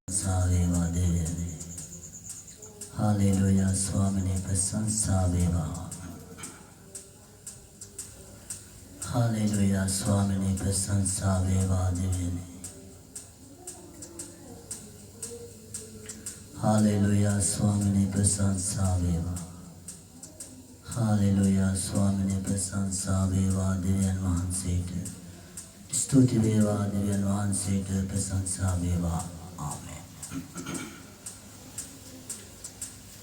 Saveva Devi. Hallelujah, Swamini Prasansaveva. Hallelujah, Swamini Prasansaveva Devi. Hallelujah, Swamini Prasansaveva. Hallelujah, Swamini Prasansaveva Devi Mahansita. Stuti Deva Devi Mahansita Prasansaveva. Amen.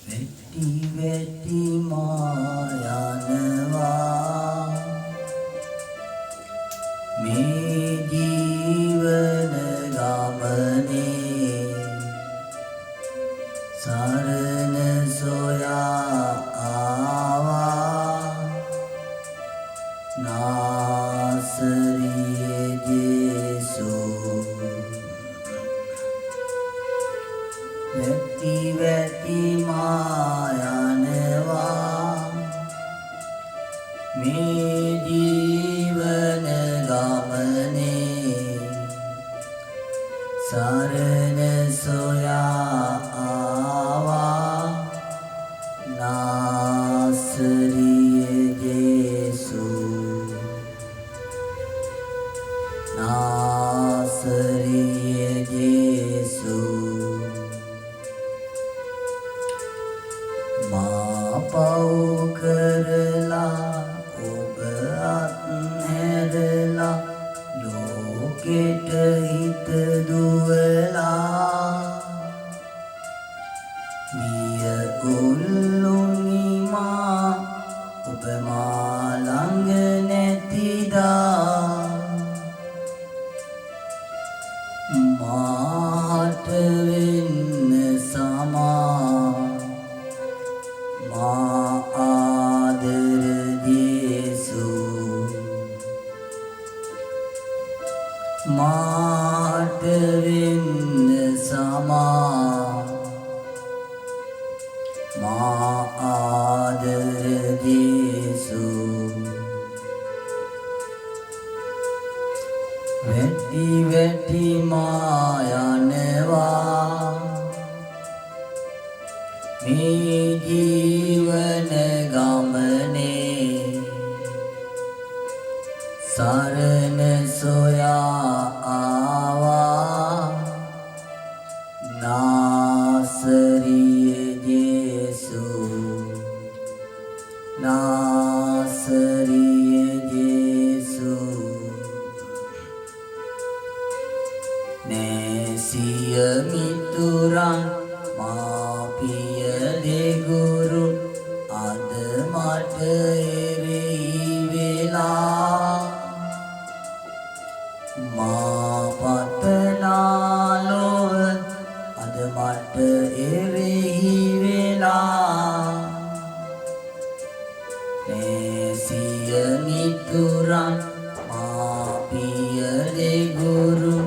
Vetti vetti mayanava me jivana gamane sarana soya ava nasariye Jesu vetti vetti mayanava me jivana gamane sarana soya ava nasariye Jesu nasariye Jesu Pau karla obat herla loket hit duela miya ulluni ma upama lang netida mahat vin sama Adar Jesu Matvin sama Adar Jesu Vetti vetti mayanava me jivana gamane sarana soya ava nasariye Jesu nasariye Jesu nesiya mituran Piya de Guru Adamat eri vela Ma patna lovat Adamat eri vela Nesiya nituran Ma piya de Guru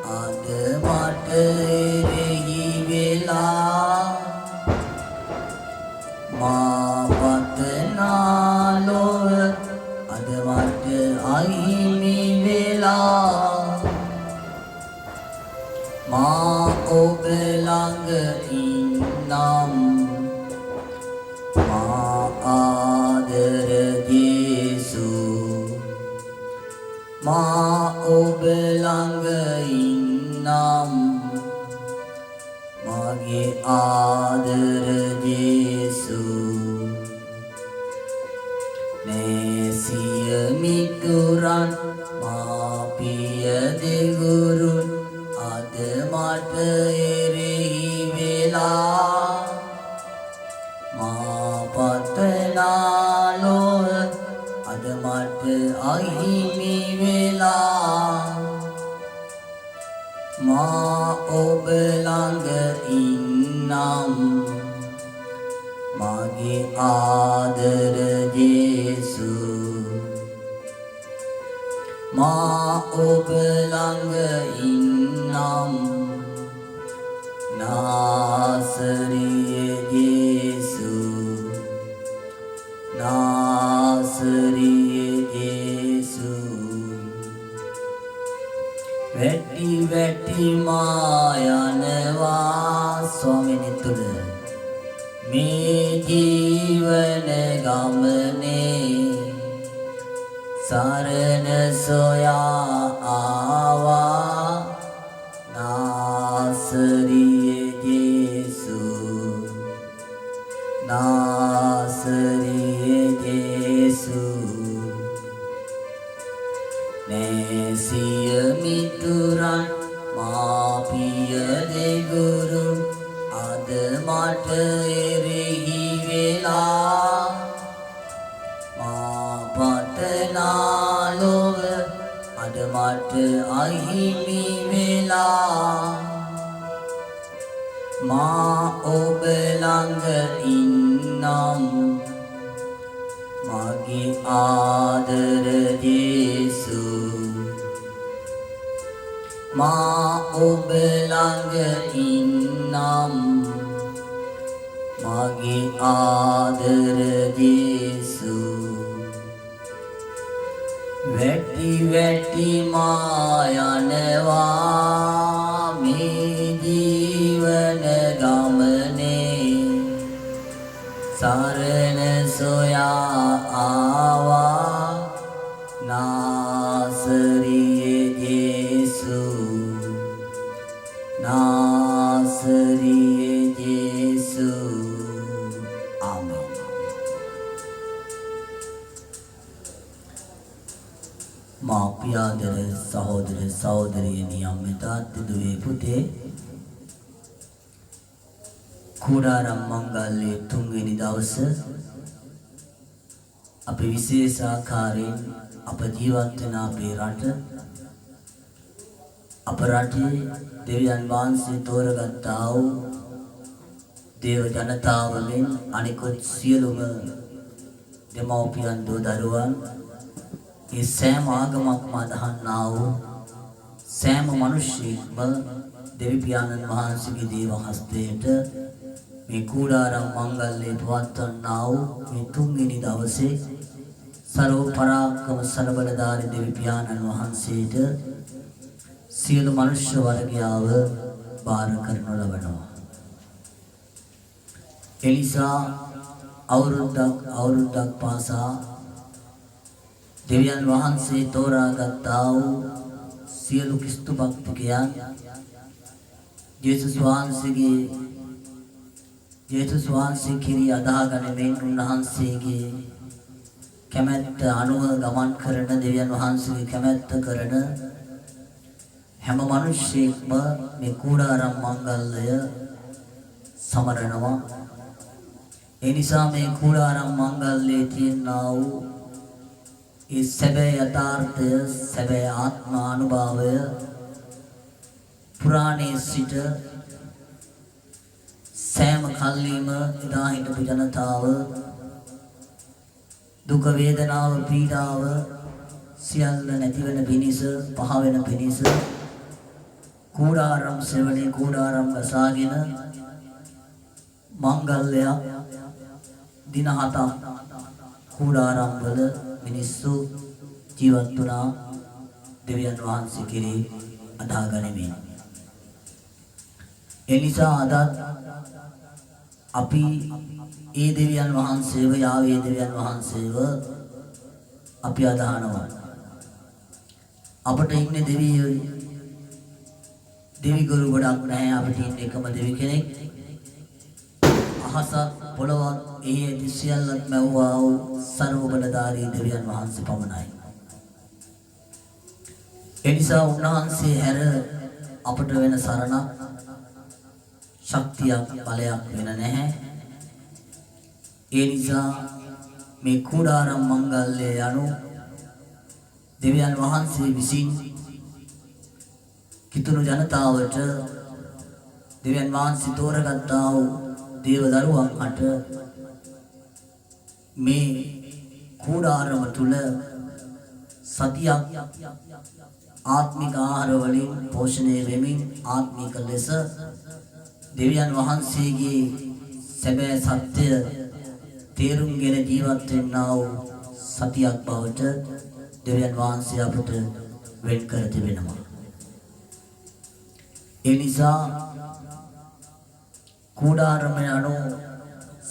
Adamat eri vela Patna lovat adamat ahimi vela ma obelang innam ma adar Jesu ma obelang innam mage adar Jesu nesiya mituran ma piya de Guru adamat eri vela ma patna lovat adamat ahimi vela ma obelang innam mage adar Jesu ma obelang innam nasariye Jesu nasariye Jesu Vetti vetti mayanava මේ ජීවන ගමනේ සරණ සොයා ආවා නාසරියේ ජේසු නාසරියේ ජේසු නෑසිය මිතුරන් මාපිය දෙගුරු අද මට එරෙහි වෙලා මා පතනා ලොව අද මට අහිමි වෙලා මා ඔබ ළඟ ඉන්නම් මගේ ආදර ජේසු මා ඔබ ළඟ ඉන්නම් මගේ ආදර ජේසු වැටි වැටි මා යනවා මේ ජීවන ගමනේ සරණ සොයා ආවා නාසරියේ ජේසු නාසරියේ ජේසු ආමේන්. මා පියාදර සහෝදර සහෝදරියනි අම්මේ තාත්තේ දුවේ පුතේ කුඩාරම් මංගල්‍යයේ තුන්වෙනි දවස අපි විශේෂ ආකාරයෙන් අප ජීවත් වෙන අපේ රට අප රටේ දෙවියන් වහන්සේ තෝරගත්තා වූ දේව ජනතාව මෙන් අනිකුත් සියලුම දෙමව්පියන් දූ දරුවන් ඒ සෑම ආගමක්ම අදහන්නා වූ සෑම මිනිසෙක්ම දෙවි පියාණන් වහන්සේගේ දේව හස්තයට මේ කුඩාරම් මංගල්‍යයේ පවත්වන්නා වූ මේ තුන්වෙනි දවසේ සර්ව පරාක්‍රම සර්වබලධාරී දෙවි පියාණන් වහන්සේට සියලු මනුෂ්‍ය වර්ගයාව බාර කරනු ලබනවා. එනිසා අවුරුද්දක් පාසා දෙවියන් වහන්සේ තෝරාගත්තා වූ සියලු ක්‍රිස්තු භක්තිකයන් යේසුස් වහන්සේ කිරී අදාගැනීමෙන් උන්වහන්සේගේ කැමැත්ත අනුව ගමන් කරන දෙවියන් වහන්සේගේ කැමැත්ත කරන හැම මිනිසෙක්ම මේ කුඩාරම් මංගල්‍යය සමරනවා. ඒ නිසා මේ කුඩාරම් මංගල්‍යයේ තියෙනා වූ ඒ සැබෑ යථාර්ථය සැබෑ ආත්මානුභාවය පුරාණයේ සිට සෑම කල්ලිම එදා හිටපු ජනතාව දුක වේදනාව පීඩාව සියල්ල නැතිවෙන පිණිස පහ වෙන පිණිස කුඩාරම් සෙවණේ කුඩාරම් ගසාගෙන මංගල්‍යයක් දින 7ක් කුඩාරම් වල මිනිස්සු ජීවත් වුණා දෙවියන් වහන්සේ කෙරෙහි අදාගැනීමෙන්. ඒ නිසා අද අපි ඒ දෙවියන් වහන්සේව යාවේ දෙවියන් වහන්සේව අපි අදහනවා. අපට ඉන්නේ දෙවි ගුරු ගොඩක් නැහැ. අපිට ඉන්නේ එකම දෙවි කෙනෙක්. අහස පොළව එහි සියල්ලක් මැව්වා වූ සර්ව බලධාරී දෙවියන් වහන්සේ පමණයි. ඒ නිසා උන්වහන්සේ හැර අපට වෙන සරණක් ශක්තියක් බලයක් වෙන නැහැ. ඒ නිසා මේ කුඩාරම් මංගල්‍යය යනු දෙවියන් වහන්සේ විසින් කිතුණු ජනතාවට දෙවියන් වහන්සේ තෝරගත්තා වූ දේව දරුවන් අට මේ කුඩාරම තුල සතියක් ආත්මික ආහාර වලින් පෝෂණය වෙමින් ආත්මික ලෙස දෙවියන් වහන්සේගේ සැබෑ සත්‍ය තේරුම්ගෙන ජීවත් වෙන්නා වූ සතියක් බවට දෙවියන් වහන්සේ අපට වෙන් කර තිබෙනවා. ඒ නිසා කුඩාරම යනු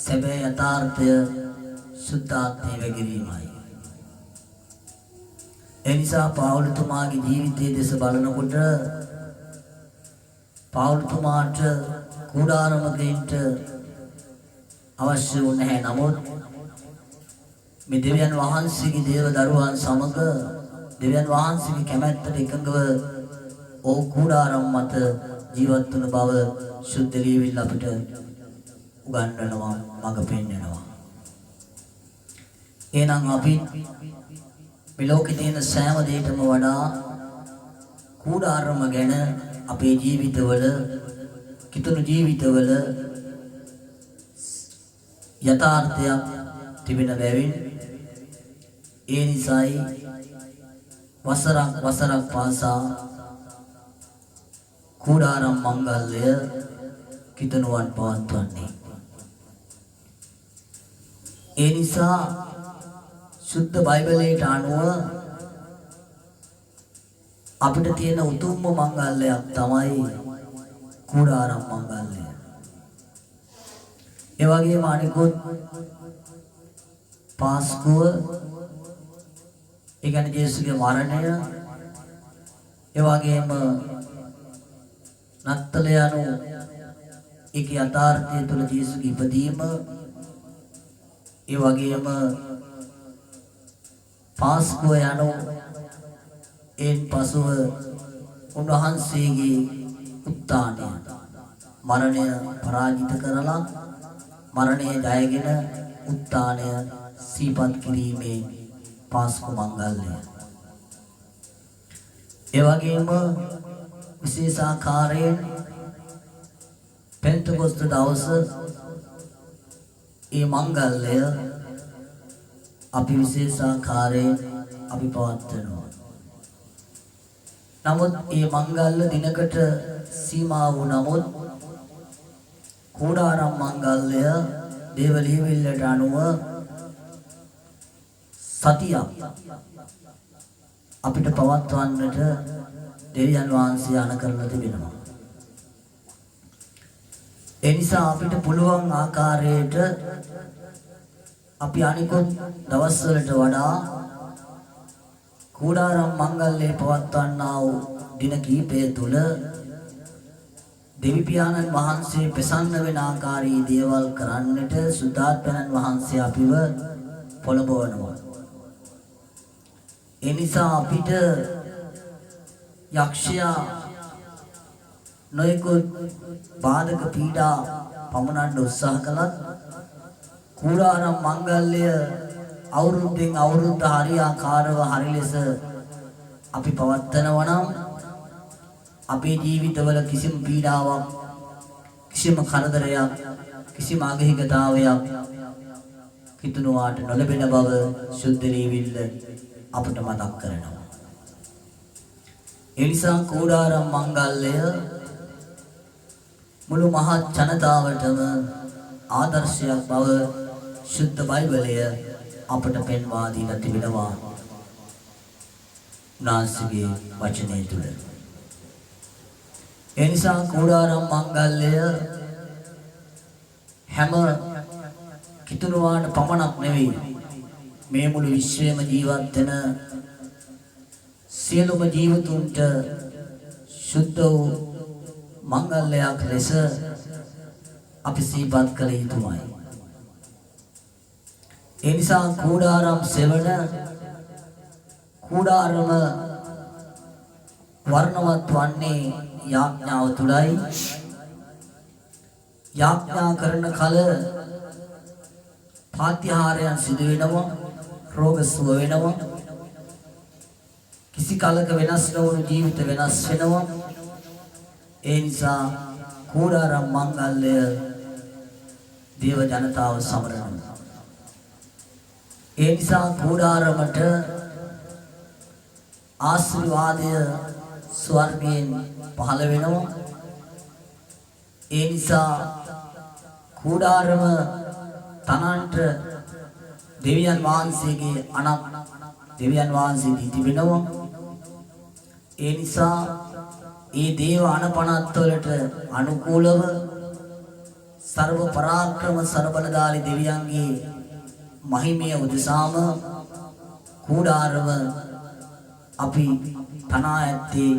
සැබෑ යථාර්ථය සුද්ධාත්මය වැගිරීමයි. එනිසා පාවුලතුමාගේ ජීවිතයේ දෙස බලනකොට පාවුලතුමාට කුඩාරමකෙන්ට අවශ්‍ය වුණ නැහැ. නමුත් මේ දෙවියන් වහන්සේගේ දේව දරුවන් සමග දෙවියන් වහන්සේගේ කැමැත්තට එකඟව ඕ කුඩාරම් මත ජීවත් වන බව සුද්ධ ලියවිල්ල අපිට උගන්වනවා, මඟ පෙන්වනවා. එහෙනම් අපි මේ ලෝකේ තියෙන සෑම දෙයකම වඩා කුඩාරම ගැන අපේ ජීවිතවල, කිතුණු ජීවිතවල යථාර්ථයක් තිබෙන බැවින් ඒ නිසායි වසරක් පාසා කුඩාරම් මංගල්‍ය කිතුණුවන් පවත්වන්නේ. ඒ නිසා සුද්ධ බයිබලයට අනුව අපිට තියෙන උතුම්ම මංගල්‍යයක් තමයි කුඩාරම් මංගල්‍ය. ඒ වගේම අනිකුත් පාස්කුව, ඒ කියන්නේ ජේසුගේ මරණය, ඒ වගේම නත්තල යනු ඒක යථාර්ථය තුළ ජේසුගේ ඉපදීම, ඒ වගේම පාස්කුව යනු එන් පසුව උන්වහන්සේගේ උත්ථානය, මරණය පරාජිත කරලා මරණය ජයගෙන උත්ථානය සිහිපත් කිරීමේ පාස්කු මංගල්‍ය. ඒ වගේම විශේෂාකාරයෙන් පෙන්තකොස්ත දවස ඒ මංගල්‍ය අපි විශේෂාකාරයෙන් අපි පවත්වනවා. නමුත් මේ මංගල්‍ය දිනකට සීමා වූ නමුත් කුඩාරම් මංගල්‍ය දේව ලියවිල්ලට අනුව සතියක් අපිට පවත්වන්නට දෙවියන් වහන්සේ අණ කරලා තිබෙනවා. ඒ නිසා අපිට පුළුවන් ආකාරයට අපි අනිකුත් දවස්වලට වඩා කුඩාරම් මංගල්‍ය පවත්වන්නා වූ දින කිහිපය තුල දෙවි පියාණන් වහන්සේ ප්‍රසන්න වෙන ආකාරී දේවල් කරන්නට සුද්ධාත්මයන් වහන්සේ අපිව පොළඹවනවා. ඒ නිසා අපිට යක්ෂයා නොයෙකුත් බාධක පීඩා පමුණන්න උත්සාහ කළත් කුඩාරම් මංගල්‍ය අවුරුද්දෙන් අවුරුද්ද හරියාකාරව හරි ලෙස අපි පවත්වනවා නම් අපේ ජීවිතවල කිසිම පීඩාවක්, කිසිම කරදරයක්, කිසිම අගහිගතාවයක් කිතුණුවාට නොලැබෙන බව සුද්ධ ලියවිල්ල අපට මතක් කරනවා. ඒ නිසා කුඩාරම් මංගල්‍ය මුළු මහත් ජනතාවටම ආදර්ශයක් බව සුද්ධ බයිබලය අපට පෙන්වා දීලා තිබෙනවා උන්වහන්සේගේ වචනය තුළ. ඒ නිසා කුඩාරම් මංගල්‍ය හැම කිතුණුවාට පමණක් නෙවෙයි, මේ මුළු විශ්වයේම ජීවත් වෙන සියලුම ජීවතුන්ට සුද්ධ වූ මංගල්‍යයක් ලෙස අපි සිහිපත් කළ යුතුමයි. ඒ නිසා කුඩාරම් සෙවණ, කුඩාරම වර්ණවත් වන්නේ යාඥාව තුලයි. යාඥා කරන කල පාත්‍යහාරයන් සිදු වෙනවා, රෝග සුව වෙනවා, කිසි කලක වෙනස් නොවුණු ජීවිත වෙනස් වෙනවා. ඒ නිසා කුඩාරම් මංගල්‍ය දේව ජනතාව සමරනවා. ඒ නිසා කුඩාරමට ආශිර්වාදය ස්වර්ගයෙන් පහළ වෙනවා. ඒ නිසා කුඩාරම තනන්ට දෙවියන් වහන්සේගේ අනක් දෙවියන් වහන්සේ දී තිබෙනවා. ඒ නිසා ඒ දේව අනපනත් වලට අනුකූලව सर्व पराक्रम सर्वबलधारी දෙවියන්ගේ මහිමය උදෙසාම කූඩාරම අපි තනා ඇත්තේ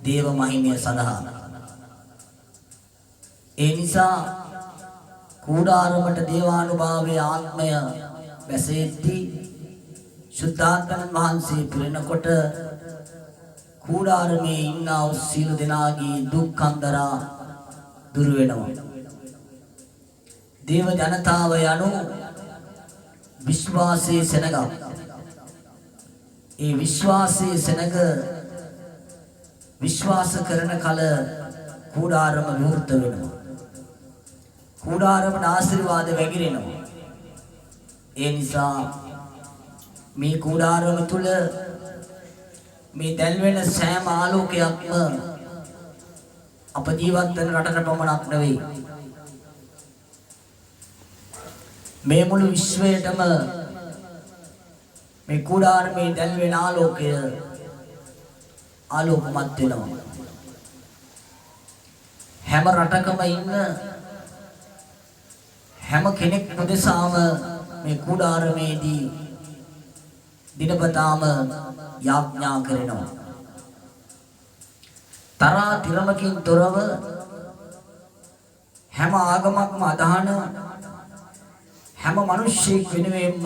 දේව මහිමය සඳහා. ඒ නිසා කූඩාරමට දේවානුභාවයේ ආත්මය වැසෙද්දී සුද්ධාත්මයන් වහන්සේ පිරෙනකොට කූඩාරමේ ඉන්නා වූ සියලු දෙනාගේ දුක් අන්දරා දුර වෙනවා. දේව ජනතාව යනු විශ්වාසයේ සෙනඟ. ඒ විශ්වාසයේ සෙනඟ විශ්වාස කරන කල කූඩාරම විවෘත වෙනවා. කූඩාරමට ආශිර්වාද වැగిරෙනවා. ඒ නිසා මේ කූඩාරම තුල මේ දැල්වෙන සෑම ආලෝකයක්ම අප ජීවත් වෙන රටට පමණක් නෙවෙයි මේ මුළු විශ්වයටම මේ කූඩාරමේ දැල්වෙන ආලෝකය ආලෝකමත් වෙනවා. හැම රටකම ඉන්න හැම කෙනෙක් උදෙසාම මේ කූඩාරමේදී දිනපතාම යාඥා කරනවා. තරා තිරමකින් තොරව හැම ආගමක්ම අදහන හැම මිනිස්සෙක් වෙනුවෙන්ම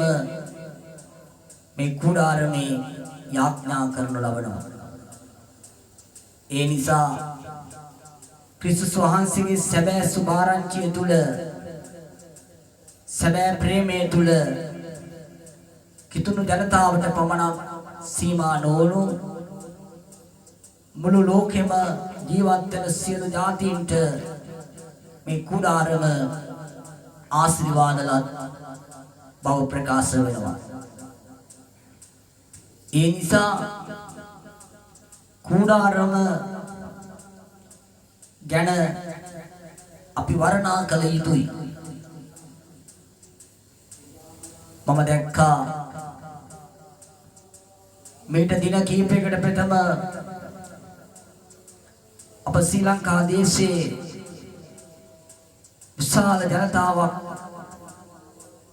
මේ කූඩාරමේ යාඥා කරනු ලබනවා. ඒ නිසා ක්‍රිස්තුස් වහන්සේගේ සැබෑ සුභාරංචිය තුල සැබෑ ප්‍රේමය තුල කිතුණු ජනතාවට පමණක් සීමා නොවුණු මුළු ලෝකෙම ජීවත් වෙන සියලු ජාතීන්ට මේ කුඩාරම ආශිර්වාදලත් බව ප්‍රකාශ වෙනවා. ඒ නිසා කුඩාරම ගැන අපි වර්ණනා කළ යුතුයි. මම දැක්කා මේට දින කිහිපයකට ප්‍රථම අප ශ්‍රී ලංකා දේශයේ විශාල ජනතාවක්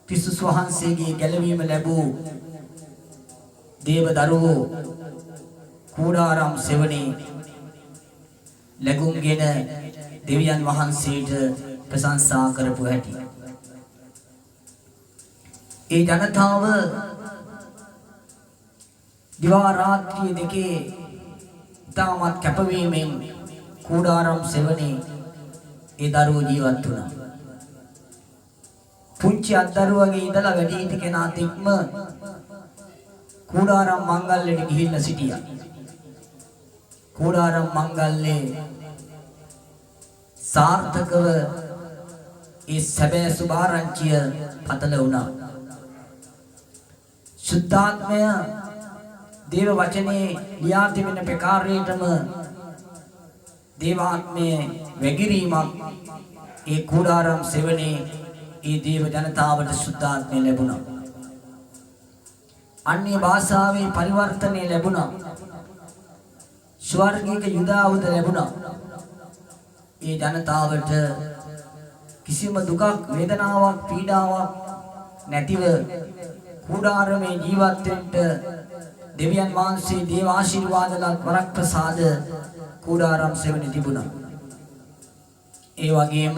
ක්‍රිස්තුස් වහන්සේගේ ගැලවීම ලැබූ දේව දරුවෝ කූඩාරම් සෙවණේ ලැබුම්ගෙන දෙවියන් වහන්සේට ප්‍රශංසා කරපු හැටි. ඒ ජනතාව දිවා රාත්‍රිය දෙකේ ඉතාමත් කැපවීමෙන් කූඩාරම් සෙවණේ ඒ දරුවෝ ජීවත් වුණා. පුංචි අත්දරුවගේ ඉඳලා වැඩිහිටි කෙනා තෙක්ම කූඩාරම් මංගල්‍යයට ගිහිල්ලා සිටියා. කූඩාරම් මංගල්‍යයේ සාර්ථකව ඒ සැබෑ සුභාරංචිය පතල වුණා. සුද්ධාත්මය දේව වචනේ ලියා තිබෙන ප්‍රකාරයටම දේවාත්මයේ වැගිරීමක් ඒ කූඩාරම් සෙවණේ ඒ දේව ජනතාවට සුද්ධාත්මය ලැබුණා. අන්‍ය භාෂාවේ පරිවර්තනය ලැබුණා. ස්වර්ගික යුදාවුද ලැබුණා. ඒ ජනතාවට කිසිම දුකක් වේදනාවක් පීඩාවක් නැතිව කූඩාරමේ ජීවත් වෙන්න දෙවියන් වහන්සේ දේව ආශිර්වාදලත් වරක් ප්‍රසාද කූඩාරම් සෙවණේ තිබුණා. ඒ වගේම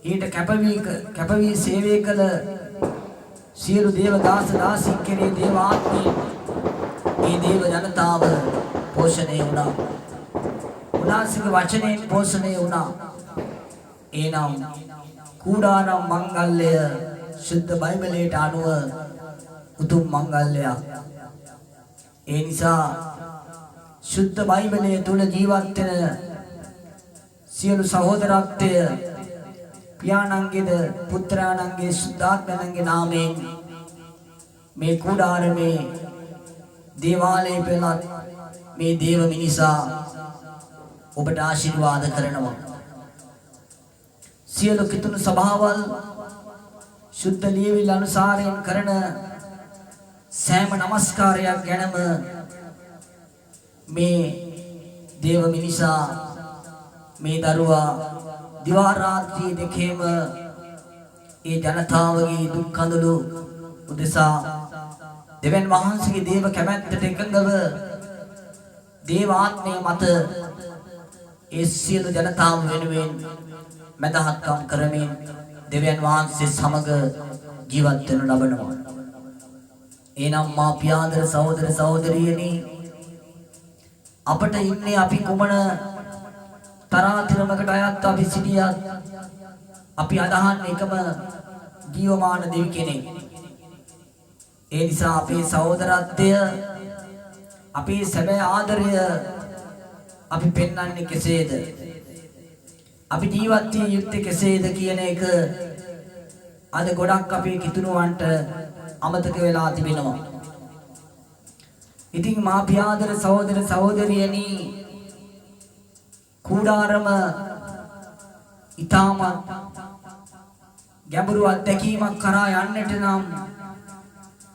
ඊට කැපවී සේවය කළ සියලු දේව දාස දාසීන් කෙරේ දේව ආත්මයෙන් ඒ දේව ජනතාව පෝෂණය වුණා. උන්වහන්සේගේ වචනයෙන් පෝෂණය වුණා. එනම් කූඩාරම් මංගල්‍ය සුද්ධ බයිබලයට අනුව උතුම් මංගල්‍යයක්. ඒ නිසා සුද්ධ බයිබලය තුල ජීවත් වෙන සියලු සහෝදරත්වය පියාණන්ගේද පුත්‍රාණන්ගේ සුද්ධාත්මයන්ගේ නාමයෙන් මේ කුඩාරමේ දේවාලයේ පෙළත් මේ දේව මිනිසා ඔබට ආශිර්වාද කරනවා. සියලු කිතුණු සභාවල් සුද්ධ ලියවිලි අනුසාරයෙන් කරන සෑම නමස්කාරයක් ගැනම මේ දේව මිනිසා මේ දරුවා දිවා රාත්‍රී දෙකේම ඒ ජනතාවගේ දුක් කඳුළු උදෙසා දෙවියන් වහන්සේගේ දේව කැමැත්තට එකඟව දේව ආත්මය මත ඒ සියලු ජනතාව වෙනුවෙන් මදහත්කම් කරමින් දෙවියන් වහන්සේ සමග ජීවත් වෙනු ලබනවා. එනම් මා පියාදර සහෝදර සහෝදරියනි අපට ඉන්නේ අපි කුමන තරාතිරමකට අයත් අපි සිටියත් අපි අදහන්නේ එකම ජීවමාන දෙවි කෙනෙක්. ඒ නිසා අපේ සහෝදරත්වය අපේ සැබෑ ආදරය අපි පෙන්වන්නේ කෙසේද? අපි ජීවත් විය යුත්තේ කෙසේද කියන එක අද ගොඩක් අපේ කිතුණුවන්ට අමතක වෙලා තිබෙනවා. ඉතින් මා පියාදර සහෝදර සහෝදරියනි කුඩාරම ඊටම ගැඹුරු අත්දැකීමක් කරා යන්නට නම්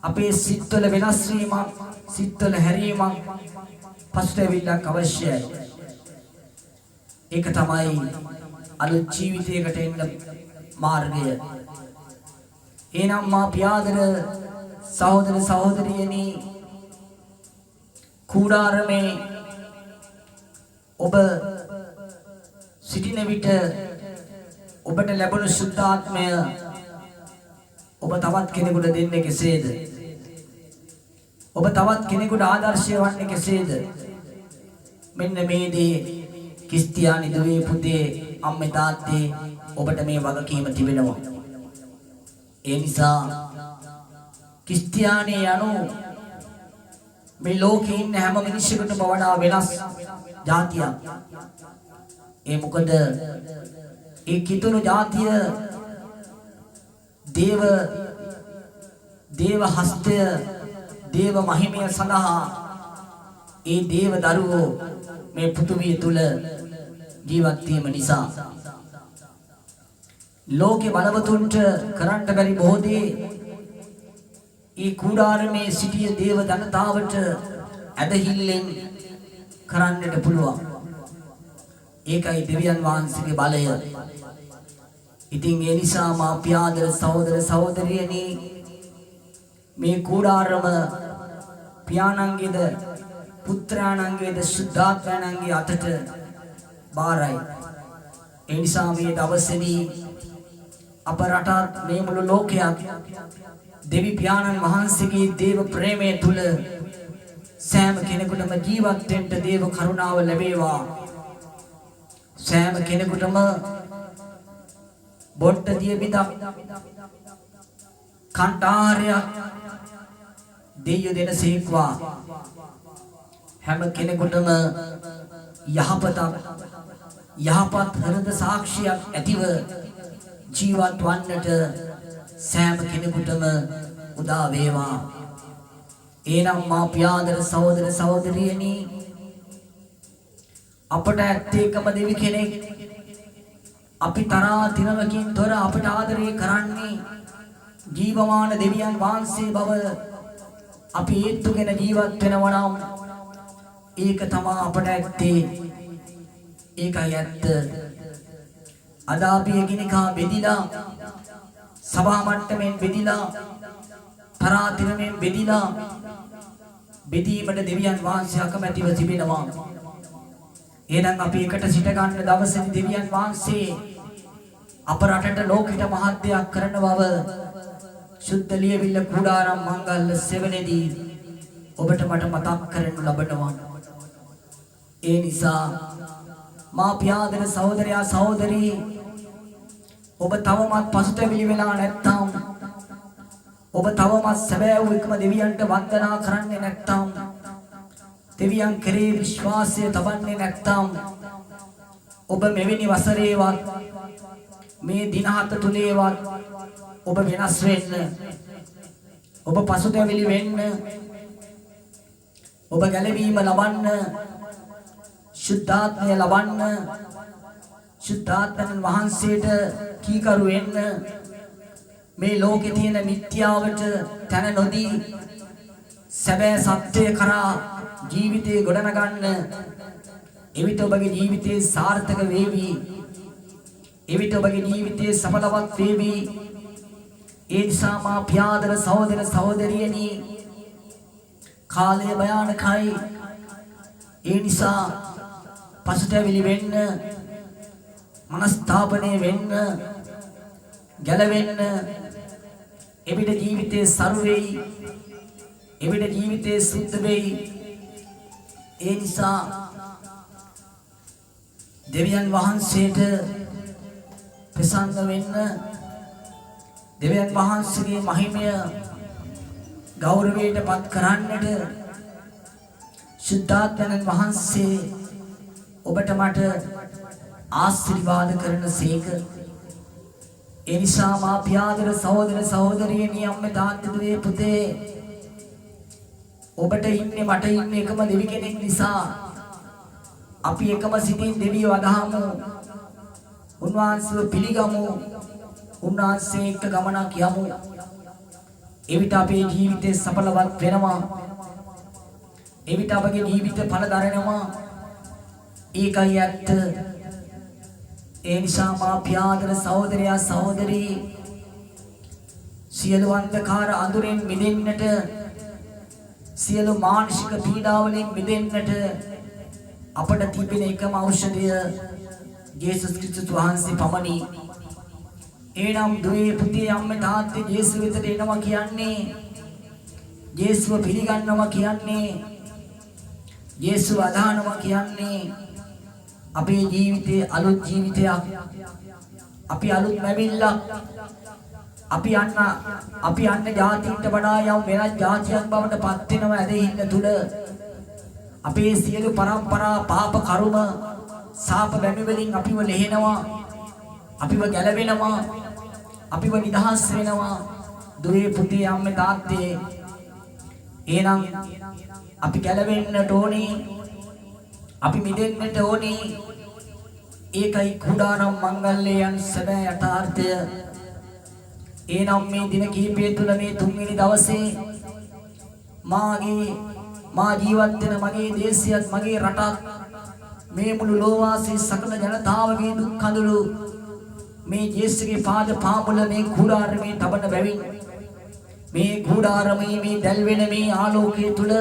අපේ සිත්වල වෙනස් වීමක්, සිත්වල හැරීමක්, පසුතැවිල්ලක් අවශ්‍යයි. ඒක තමයි අලුත් ජීවිතයකට එන්න මාර්ගය. එනම් මා පියාදර සහෝදර සහෝදරියනි කුඩාරමේ ඔබ සිටින විට ඔබට ලැබුණු සුද්ධාත්මය ඔබ තවත් කෙනෙකුට දෙන්නේ කෙසේද? ඔබ තවත් කෙනෙකුට ආදර්ශය වන්නේ කෙසේද? මෙන්න මේ දේ ක්‍රිස්තියානි දුවේ පුතේ අම්මේ තාත්තේ ඔබට මේ වගකීම තිබෙනවා. ඒ නිසා ක්‍රිස්තියානි යනු මේ ලෝකේ ඉන්න හැම මිනිසෙකුටම වඩා වෙනස් ජාතියක්. ඒ මොකද ඒ කිතුණු ජාතිය දේව හස්තය දේව මහිමය සඳහා ඒ දේව දරුවෝ මේ පෘථිවිය තුල ජීවත් වීම නිසා ලෝකේ බලවතුන්ට කරන්න බැරි බොහෝ දේ ඒ කුඩාරමේ සිටිය දේව ජනතාවට ඇදහිල්ලෙන් කරන්නට පුළුවන්. ඒකයි දෙවියන් වහන්සේගේ බලය. ඉතින් ඒ නිසා මා පියාදර සහෝදර සහෝදරියනි මේ කුඩාරම පියාණන්ගේද පුත්‍රයාණන්ගේද සුද්ධාත්මයන්ගේ අතට බාරයි. ඒ නිසා මේ දවසේදී අප රටත් මේ මුළු ලෝකයක් දෙවි පියාණන් වහන්සේගේ දේව ප්‍රේමය තුල සෑම කෙනෙකුටම ජීවත් වෙන්න දේව කරුණාව ලැබේවා. සෑම කෙනෙකුටම බොට්ට දිය බිඳක් කන්ටාරයක් දෙයියෝ දෙන සීක්වා හැම කෙනෙකුටම යහපත් හෘද සාක්ෂියක් ඇතිව ජීවත් වන්නට සෑම කෙනෙකුටම උදා වේවා. එනම් මා පියාදර සහෝදර සහෝදරියනි අපට ඇත්තේකම දෙවි කෙනෙක්. අපි තරහා තිරමකින් තොර අපට ආදරය කරන්නේ ජීවමාන දෙවියන් වහන්සේ බව අපි ඒත්තුගෙන ජීවත් වෙනවා නම් ඒක තමයි අපට ඇත්තේ. ඒකයි ඇත්ත. අද අපි එකිනෙකා බෙදිලා සභා මට්ටමින් බෙදිලා තරහා තිරමින් බෙදිලා බෙදීමට දෙවියන් වහන්සේ අකමැතිව තිබෙනවා. එහෙනම් අපි එකට සිට ගන්න දවසේ දෙවියන් වහන්සේ අප රටට ලෝකෙට මහත් දෙයක් කරන බව සුද්ධ ලියවිල්ල කුඩාරම් මංගල්‍ය සෙවණේදී ඔබට මට මතක් කරන්න ලබනවා. ඒ නිසා මා පියාදර සහෝදරයා සහෝදරී ඔබ තවමත් පසුතැවිලි වෙලා නැත්නම් ඔබ තවමත් සැබෑ වූ එකම දෙවියන්ට වන්දනා කරන්නේ නැත්නම් දෙවියන් කෙරේ විශ්වාසය තබන්නේ නැත්නම් ඔබ මෙවැනි වසරේවත් මේ දින හත තුලේවත් ඔබ වෙනස් වෙන්න ඔබ පසුතැවිලි වෙන්න ඔබ ගැලවීම ලබන්න සුද්ධාත්මය ලබන්න සුද්ධාත්මයන් වහන්සේට කීකරු වෙන්න මේ ලෝකේ තියෙන මිත්‍යාවට තන නොදී සැබෑ සත්‍යය කරා ජීවිතේ ගොඩනගන්න එවිට ඔබගේ ජීවිතේ සාර්ථක වේවි. එවිට ඔබගේ ජීවිතයේ සඵලවත් වේවි. ඒ නිසා මා පියාදර සහෝදර සහෝදරියනි කාලය භයානකයි. ඒ නිසා පසුතැවිලි වෙන්න, මනස්ථාපනය වෙන්න, ගැලවෙන්න. එවිට ජීවිතේ සරු වෙයි. එවිට ජීවිතේ සුද්ධ වෙයි. ඒ නිසා දෙවියන් වහන්සේට ප්‍රසන්න වෙන්න, දෙවියන් වහන්සේගේ මහිමය ගෞරවයට පත් කරන්නට සුද්ධාත්මයන් වහන්සේ ඔබට මට ආශිර්වාද කරන සේක. ඒ නිසා මා පියාදර සහෝදර සහෝදරියනි අම්මේ තාත්තේ පුතේ ඔබට ඉන්නේ මට ඉන්නේ එකම දෙවි කෙනෙක් නිසා අපි එකම සිතින් දෙවියෝ අදහමු. උන්වහන්සේව පිළිගමු. උන්වහන්සේ එක්ක ගමනක් යමු. එවිට අපේ ජීවිතේ සඵලවත් වෙනවා. එවිට අපගේ ජීවිත ඵල දරනවා. ඒකයි ඇත්ත. ඒ නිසා මා පියාදර සහෝදරයා සහෝදරී සියලු අන්ධකාර අඳුරෙන් මිදෙන්නට, සියලු මානසික පීඩාවලින් මිදෙන්නට අපට තිබෙන එකම ඖෂධය යේසුස් ක්‍රිස්තුස් වහන්සේ පමණි. එනම් දුවේ පුතේ අම්මේ තාත්තේ යේසුස් වෙතට එනවා කියන්නේ, යේසුව පිළිගන්නවා කියන්නේ, යේසුව අදහනවා කියන්නේ අපේ ජීවිතයේ අලුත් ජීවිතයක්. අපි අලුත් ලැබිල්ලක්. අපි යන්න ජාතින්ට වඩා යම් වෙනස් ජාතියක් බවට පත් වෙනවා. ඇදහිල්ල තුල අපේ සියලු පරම්පරා පාප කර්ම සාප වැමි වලින් අපිව ලෙහෙනවා, අපිව ගැලවෙනවා, අපිව නිදහස් වෙනවා. දුවේ පුතේ අම්මේ තාත්තේ එහෙනම් අපි ගැලවෙන්නට ඕනේ, අපි මිදෙන්නට ඕනේ. ඒකයි කුඩාරම් මංගල්‍යයන් සැබෑ යථාර්ථය. එනම් මේ දින කිහිපය තුළ මේ තුන්වෙනි දවසේ මා ජීවත් වෙන මගේ දේශයත් මගේ රටත් මේ මුළු ලෝවාසී සකල ජනතාවගේ දුක් කඳුළු මේ ජේසුගේ පාද පාමුල මේ කුඩාරමේ තබන බැවින් මේ කුඩාරමේ මේ දැල්වෙන මේ ආලෝකයේ තුල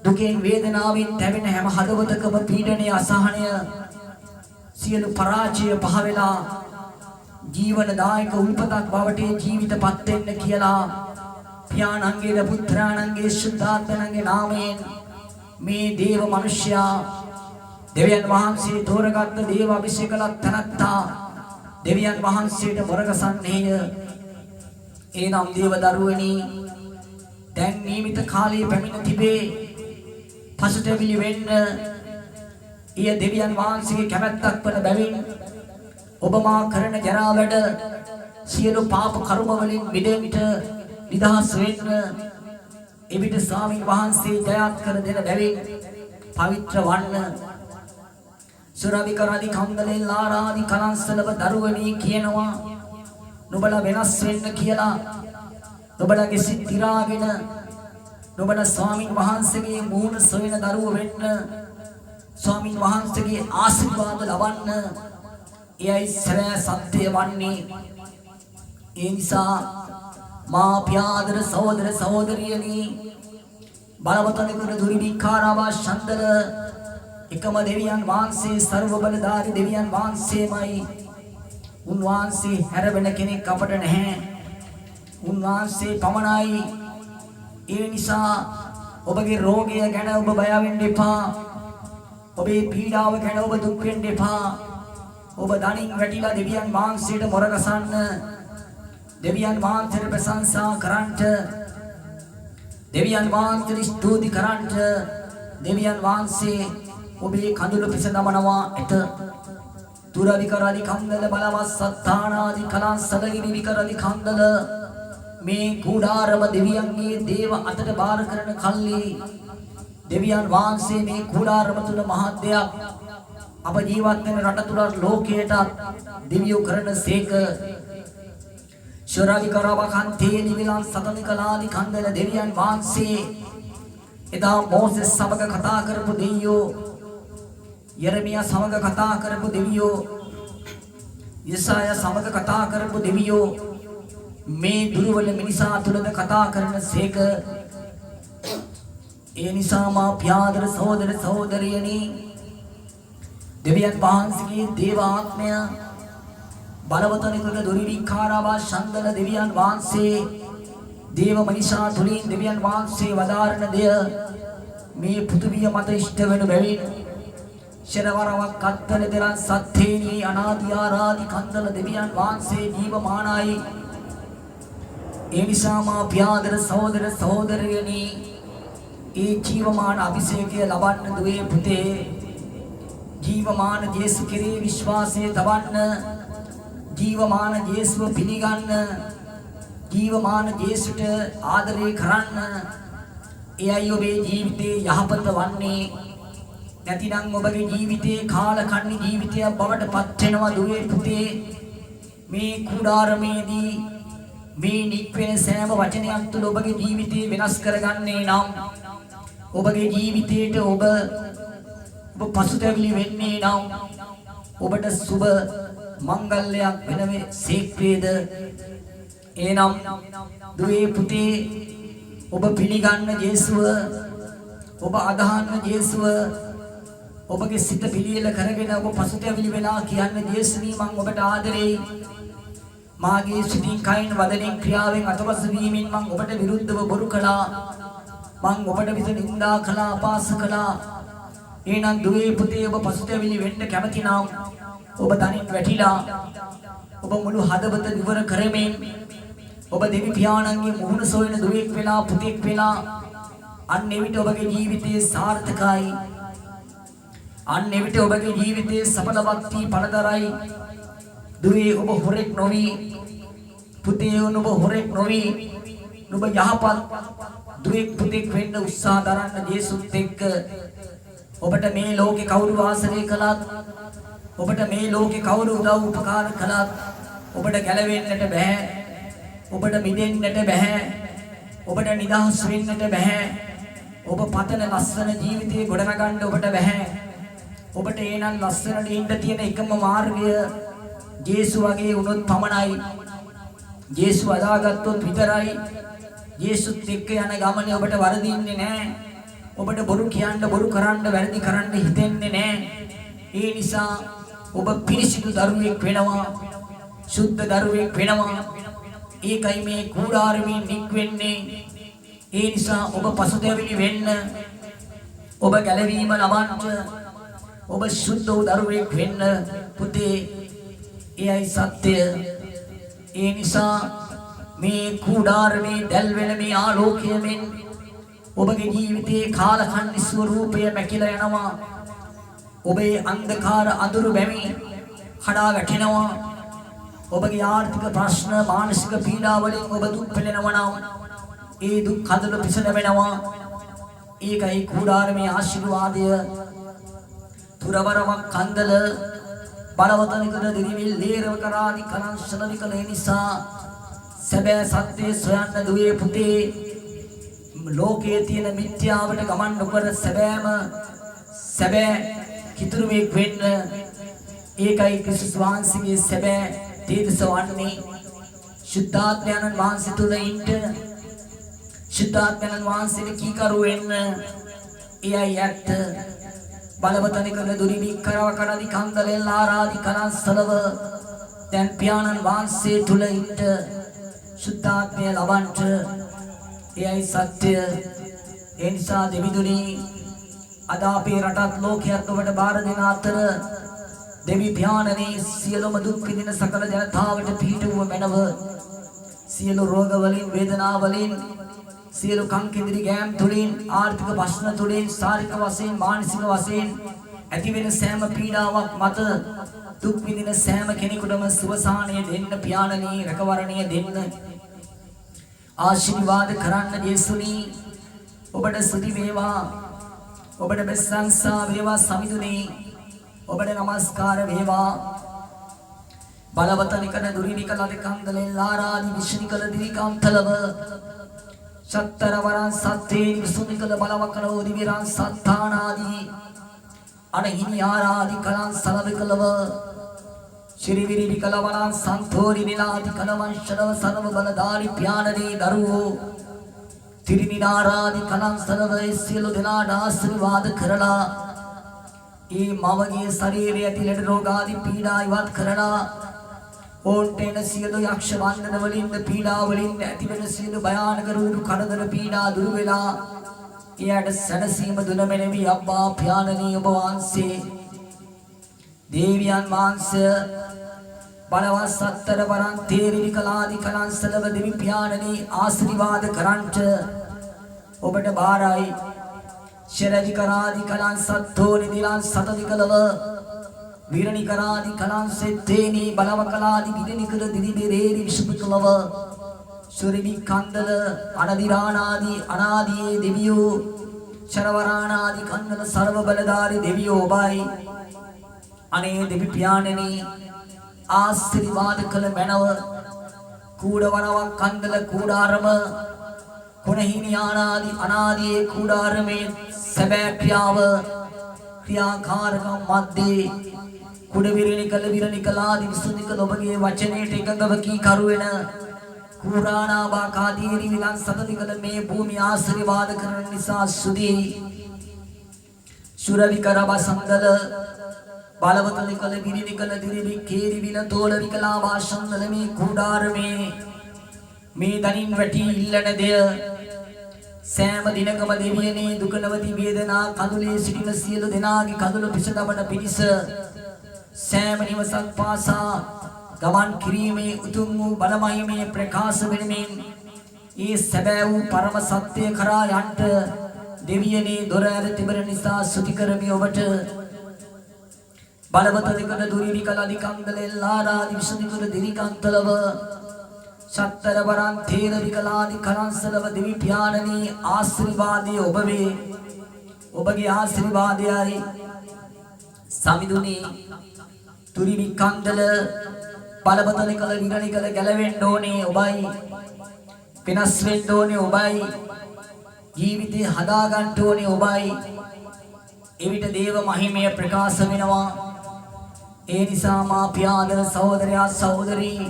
දුකෙන් වේදනාවෙන් තැවෙන හැම හදවතකම පීඩනය අසහනය සියලු පරාජය පහ වෙලා ජීවනදායක උල්පතක් බවට ජීවිතපත් වෙන්න කියලා පියාණන්ගේ පුත්‍රාණන්ගේ සුද්ධාත්මයන්ගේ නාමයෙන් මේ දේව මනුෂ්‍යයා දෙවියන් වහන්සේ තෝරගත් දේව අභිෂේකලත් තනත්තා දෙවියන් වහන්සේට මොරගසන්නේය. එනම් දේව දරුවනි දැන් නියමිත කාලයේ පැමිණ තිබේ. පසුතැවිලි වෙන්න ඊය දෙවියන් වහන්සේගේ කැමැත්තක් වන බැවින් ඔබ මා කරන ජරා වැඩ සියලු පාප කර්ම වලින් මිදෙන්න නිදහස් වෙන්න එවිට ස්වාමීන් වහන්සේ දයාත් කර දෙන බැවින් පවිත්‍ර වන්න. සුරාවිකරාදි කන්දලේ ලාරාදි කලංසලව දරුවනි කියනවා නුඹලා වෙනස් වෙන්න කියලා. නුඹලාගේ සිත් දිරාගෙන නුඹලා ස්වාමීන් වහන්සේගේ මූණ සොයන දරුවෝ වෙන්න, ස්වාමීන් වහන්සේගේ ආශිර්වාද ලබන්න. එයයි සැබෑ සත්‍ය වන්නේ. ඒ නිසා මා පියාදර සහෝදර සහෝදරියනි බලවතනිකුර දුරිවිකාරවා ශන්දර එකම දෙවියන් වහන්සේ සර්ව බලධාරී දෙවියන් වහන්සේමයි. උන්වහන්සේ හැරවෙන කෙනෙක් අපට නැහැ. උන්වහන්සේ පමණයි. ඒ නිසා ඔබගේ රෝගය ගැන ඔබ බය වෙන්න එපා. ඔබේ පීඩාව ගැන ඔබ දුක් වෙන්න එපා. ඔබ දණින් වැටිලා දෙවියන් වහන්සේට මොරගසන්න, දෙවියන් වහන්සේට ප්‍රශංසා කරන්නට, දෙවියන් වහන්සේට ස්තුති කරන්නට දෙවියන් වහන්සේ ඔබේ කඳුළු පිස දමනවා ඇත. තුරවිකරාදි කන්දල බලවත් සත්තානාදි කලං සදගිරි විකරාදි කන්දල මේ කුඩාරම දෙවියන්ගේ දේව අතට බාර කරන කල්ලි දෙවියන් වහන්සේ මේ කුඩාරම තුල මහත් දෙයක් අප ජීවත් වෙන රට තුල ලෝකයට දිව්‍ය කරන සේක. ශරාවිකරවකන්තේ නිවිලන් සතනිකලාදි කන්දල දෙවියන් වහන්සේ එදා මෝසෙස් සමග කතා කරපු දෙවියෝ, යෙරමියා සමග කතා කරපු දෙවියෝ, යසාය සමග කතා කරපු දෙවියෝ මේ දුර්වල මිනිසා තුලද කතා කරන සේක. ඒ නිසා මා ප්‍යාදර සහෝදර සහෝදරියනි දෙවියන් වහන්සේගේ දේව ආත්මය බලවතනිකුල දුරිවිකාරවා ශන්දල දෙවියන් වහන්සේ දේව මනිෂා තුලින් දෙවියන් වහන්සේ වදාරන දෙය මේ පෘථිවිය මත ඉෂ්ට වෙන බැවින් ශරවරවක් අත්තල දෙරන් සත්‍යේනි අනාදි ආරාදි කන්දල දෙවියන් වහන්සේ ජීවමානයි. ඒ නිසා මා ප්‍යාදර සහෝදර සහෝදරියනි ඒ ජීවමාන අභිෂේකය ලබන්න දුවේ පුතේ ජීවමාන යේසු කෙරේ විශ්වාසය තබන්න ජීවමාන යේසුව පිළිගන්න ජීවමාන යේසුට ආදරය කරන්න. එයයි ඔබේ ජීවිතේ යහපත වන්නේ. නැතිනම් ඔබගේ ජීවිතේ කාලකන්ණි ජීවිතයක් බවට පත් වෙනවා දුවේ පුතේ. මේ කුඩාරමේදී මේ නික්වෙන සෑම වචනයක් තුළ ඔබගේ ජීවිතේ වෙනස් කරගන්නේ නම් ඔබගේ ජීවිතේට ඔබ පසුතැවිලි වෙන්නේ නම් ඔබට සුබ මංගල්‍යයක් වෙනවේ සේක්වේද. එනම් දුවේ පුතේ ඔබ පිළිගන්න යේසුව ඔබ අදහන්න යේසුව ඔබගේ සිත පිළියෙල කරගෙන ඔබ පසුතැවිලි වෙලා කියන්නේ යේසුනි මම ඔබට ආදරෙයි. මාගේ සිතින් කයින් වදනින් ක්‍රියාවෙන් අතවස් වීමෙන් මම ඔබට විරුද්ධව බොරු කළා. මම ඔබට විස නින්දා කළා අපහාස කළා. එහෙනම් දුවේ පුතේ ඔබ පසුතැවිලි වෙන්න කැමති නම් ඔබ තනින් වැටිලා ඔබ මුළු හදවත විවර කරමින් ඔබ දෙවි පියාණන්ගේ මුහුණ සොයන දුවෙක් වෙලා පුතෙක් වෙලා අන්න එවිට ඔබගේ ජීවිතයේ සාර්ථකයි. අන්න එවිට ඔබගේ ජීවිතයේ සඵලවත් වී පළදරයි. දුවේ ඔබ හොරෙක් නොවි පුතේ ඔබ හොරෙක් නොවි ඔබ යහපත් දුවෙක් පුතෙක් වෙන්න උත්සාහ දරන්න යේසුත් එක්ක. ඔබට මේ ලෝකේ කවුරු වාසය කළත් ඔබට මේ ලෝකේ කවුරු උදව් උපකාර කළත් ඔබට ගැලවෙන්නට බෑ. ඔබට මිදෙන්නට බෑ. ඔබට නිදහස් වෙන්නට බෑ. ඔබ පතන ලස්සන ජීවිතේ ගොඩනගන්න ඔබට බෑ. ඔබට ඒනම් ලස්සනට ඉන්න තියෙන එකම මාර්ගය යේසු වගේ වුණොත් පමණයි. යේසු අදාගත්තොත් විතරයි. යේසුත් එක්ක යන ගමනේ ඔබට වරදින්නේ නෑ. ඔබට බොරු කියන්න බොරු කරන්න වැරදි කරන්න හිතෙන්නේ නෑ. ඒ නිසා ඔබ පිරිසිදු දරුවෙක් වෙනවා. සුද්ධ දරුවෙක් වෙනවා. ඒකයි මේ කුඩාරමින් නික්වෙන්නේ. ඒ නිසා ඔබ පසුතැවිලි වෙන්න ඔබ ගැලවීම ලබන්න ඔබ සුද්ධ වූ දරුවෙක් වෙන්න පුතේ. එයයි සත්‍ය. ඒ නිසා මේ කුඩාරමේ දැල්වෙන මේ ආලෝකයෙන් ඔබගේ ජීවිතයේ කාලකන්ණි ස්වරූපය මැකිලා යනවා. ඔබේ අන්ධකාර අඳුරු බැමි කඩා වැටෙනවා. ඔබගේ ආර්ථික ප්‍රශ්න මානසික පීඩා වලින් ඔබ දුක් පෙළෙනවා නම් ඒ දුක් කඳුළු පිසල වෙනවා. ඒකයි කුඩාරමේ ආශිර්වාදය. තුරවරවක් කන්දල බලවතනිකද දිවිවිල් ලේරව කරාදි කලං ශනවිකල නිසා සැබෑ සත්‍යය සොයන්න දුවේ පුතේ. ලෝකයේ තියෙන මිත්‍යාවට ගමන් නොකර සැබෑ කිතුරුවෙක් වෙන්න. ඒකයි ක්‍රිස්තුස් වහන්සේගේ සැබෑ තේජස වන්නේ. සුද්ධාත්මයන් වහන්සේ තුල ඉන්න සුද්ධාත්මයන් වහන්සේට කීකරු වෙන්න. එයයි ඇත්ත. බලවතනිකල දුරිවි කරව කරදි කන්දලෙන් ආරාදි කනස්සලව දැන් පියාණන් වහන්සේ තුල ඉන්න සුද්ධාත්මය ලබන්ට. එයයි සත්‍ය. ඒ නිසා දෙවිදුනි අද අපේ රටත් ලෝකයක් ඔබට බාර දෙන අතර දෙවි පියාණනේ සියලුම දුක් විඳින සකල ජනතාවට පිහිටුව මැනව. සියලු රෝග වලින් වේදනා වලින් සියලු කංකිදිරි ගෑම් තුලින් ආර්ථික ප්‍රශ්න තුලින් ශාරීරික වශයෙන් මානසික වශයෙන් ඇතිවෙන සෑම පීඩාවක් මත දුක් විඳින සෑම කෙනෙකුටම සුවසානය දෙන්න පියාණනේ රැකවරණය දෙන්න ආශිර්වාද කරන්න යේසුනි. ඔබට ස්තුති වේවා. ඔබට ප්‍රශංසා වේවා සමිඳුනි. ඔබට නමස්කාර වේවා. බලවතනිකන දුරිනිකල දෙකන්දලෙන් ආරාදි විශ්නිකල දිවිකාන්තලව සත්තරවරන් සත්තේ විසුනිකල බලවකලෝ දිවිරන් සත්තානාදී අනහිනි ආරාදි කලං සලවිකලව श्री विरी विकलवना संतोरी नीलादि कलवंशनव सर्व बलधारी प्यानरी दरुवो तिरिनिनारादि कलं सर्व सियलु दिनाट आशीर्वाद करला ये मावगे शरीर यति लड़ रोगादि पीड़ा इवत करला ओंटेन सियलु यक्ष बंधन वलिंद पीड़ा वलिंद यति बन सियलु बयान करूर खड़दर पीड़ा दुर्वेला याड सनसीम दुनमेनेवि अब्बा प्याननी उपवांसे देवियान मांस බලවත් සත්තර වරන් තේරි විකලාදි කලං සලව දෙවි පියාණනි ආශිර්වාද කරන්ට ඔබට බාරයි ශරදි කරාදි කලං සත්තෝනි දිලං සතදි කලව විරණි කරාදි කලං සෙත්තේනි බලව කලාදි විදිනි කර දිදි බෙරේරි විසුපි කලව සුරිවි කන්දල අනදිරාණාදි අනාදී දෙවියෝ චරවරාණාදි කන්දල ਸਰව බලධාරි දෙවියෝ ඔබයි අනේ දෙවි පියාණනි आशीर्वाद कल मैनव कूड़वनव कंदल कूड़ारम कुणहिनी अनादि अनादि कूड़ार में सबे क्रियाव क्रियाकार मध्य कुड़विरनिकलादि विसुनिकल ඔබගේ වචනයට එකඟව කී කරුවෙන කුරාණා බාකාදීරි විලං සතතිකල මේ භූමිය ආශිර්වාද කරන නිසා සුදී සුරවිකර බසන්දල बालवतल कल गिरी निकल दिरी भी केरी भी न तोल विकला वाशंदल में कूड़ार में दनिन वटी इल्लन दे सैम दिनकम देवियने दुकनवती वेदना कदुले सिटिन सियलु दिनागी कदुलु पिसदबन पिनिस सैम निवसක් පාසා ගමන් කිරීමේ උතුම් වූ බලමහිමේ ප්‍රකාශ වෙනමින් ඒ සැබෑ වූ පරම සත්‍ය කරා යන්ට දෙවියනේ දොර ඇර තිබෙන නිසා සුති කරමි ඔබට බලවතලිකන දුරිවි කලදි කන්දලෙල්ලාරාදි විසුදිකර දිරිකන්තලව සත්තර වරන් තේර විකලාදි කලංසලව දෙවි පියාණනි ආශිර්වාදයේ ඔබවේ ඔබගේ ආශිර්වාදයයි සමිඳුනි දුරිවි කන්දල බලවතලිකල විරණිකල ගැලවෙන්න ඕනේ ඔබයි වෙනස් වෙන්න ඕනේ ඔබයි ජීවිතේ හදා ගන්න ඕනේ ඔබයි එවිට දේව මහිමය ප්‍රකාශ වෙනවා ඒ නිසා මා පියාදර සහෝදරයා සහෝදරී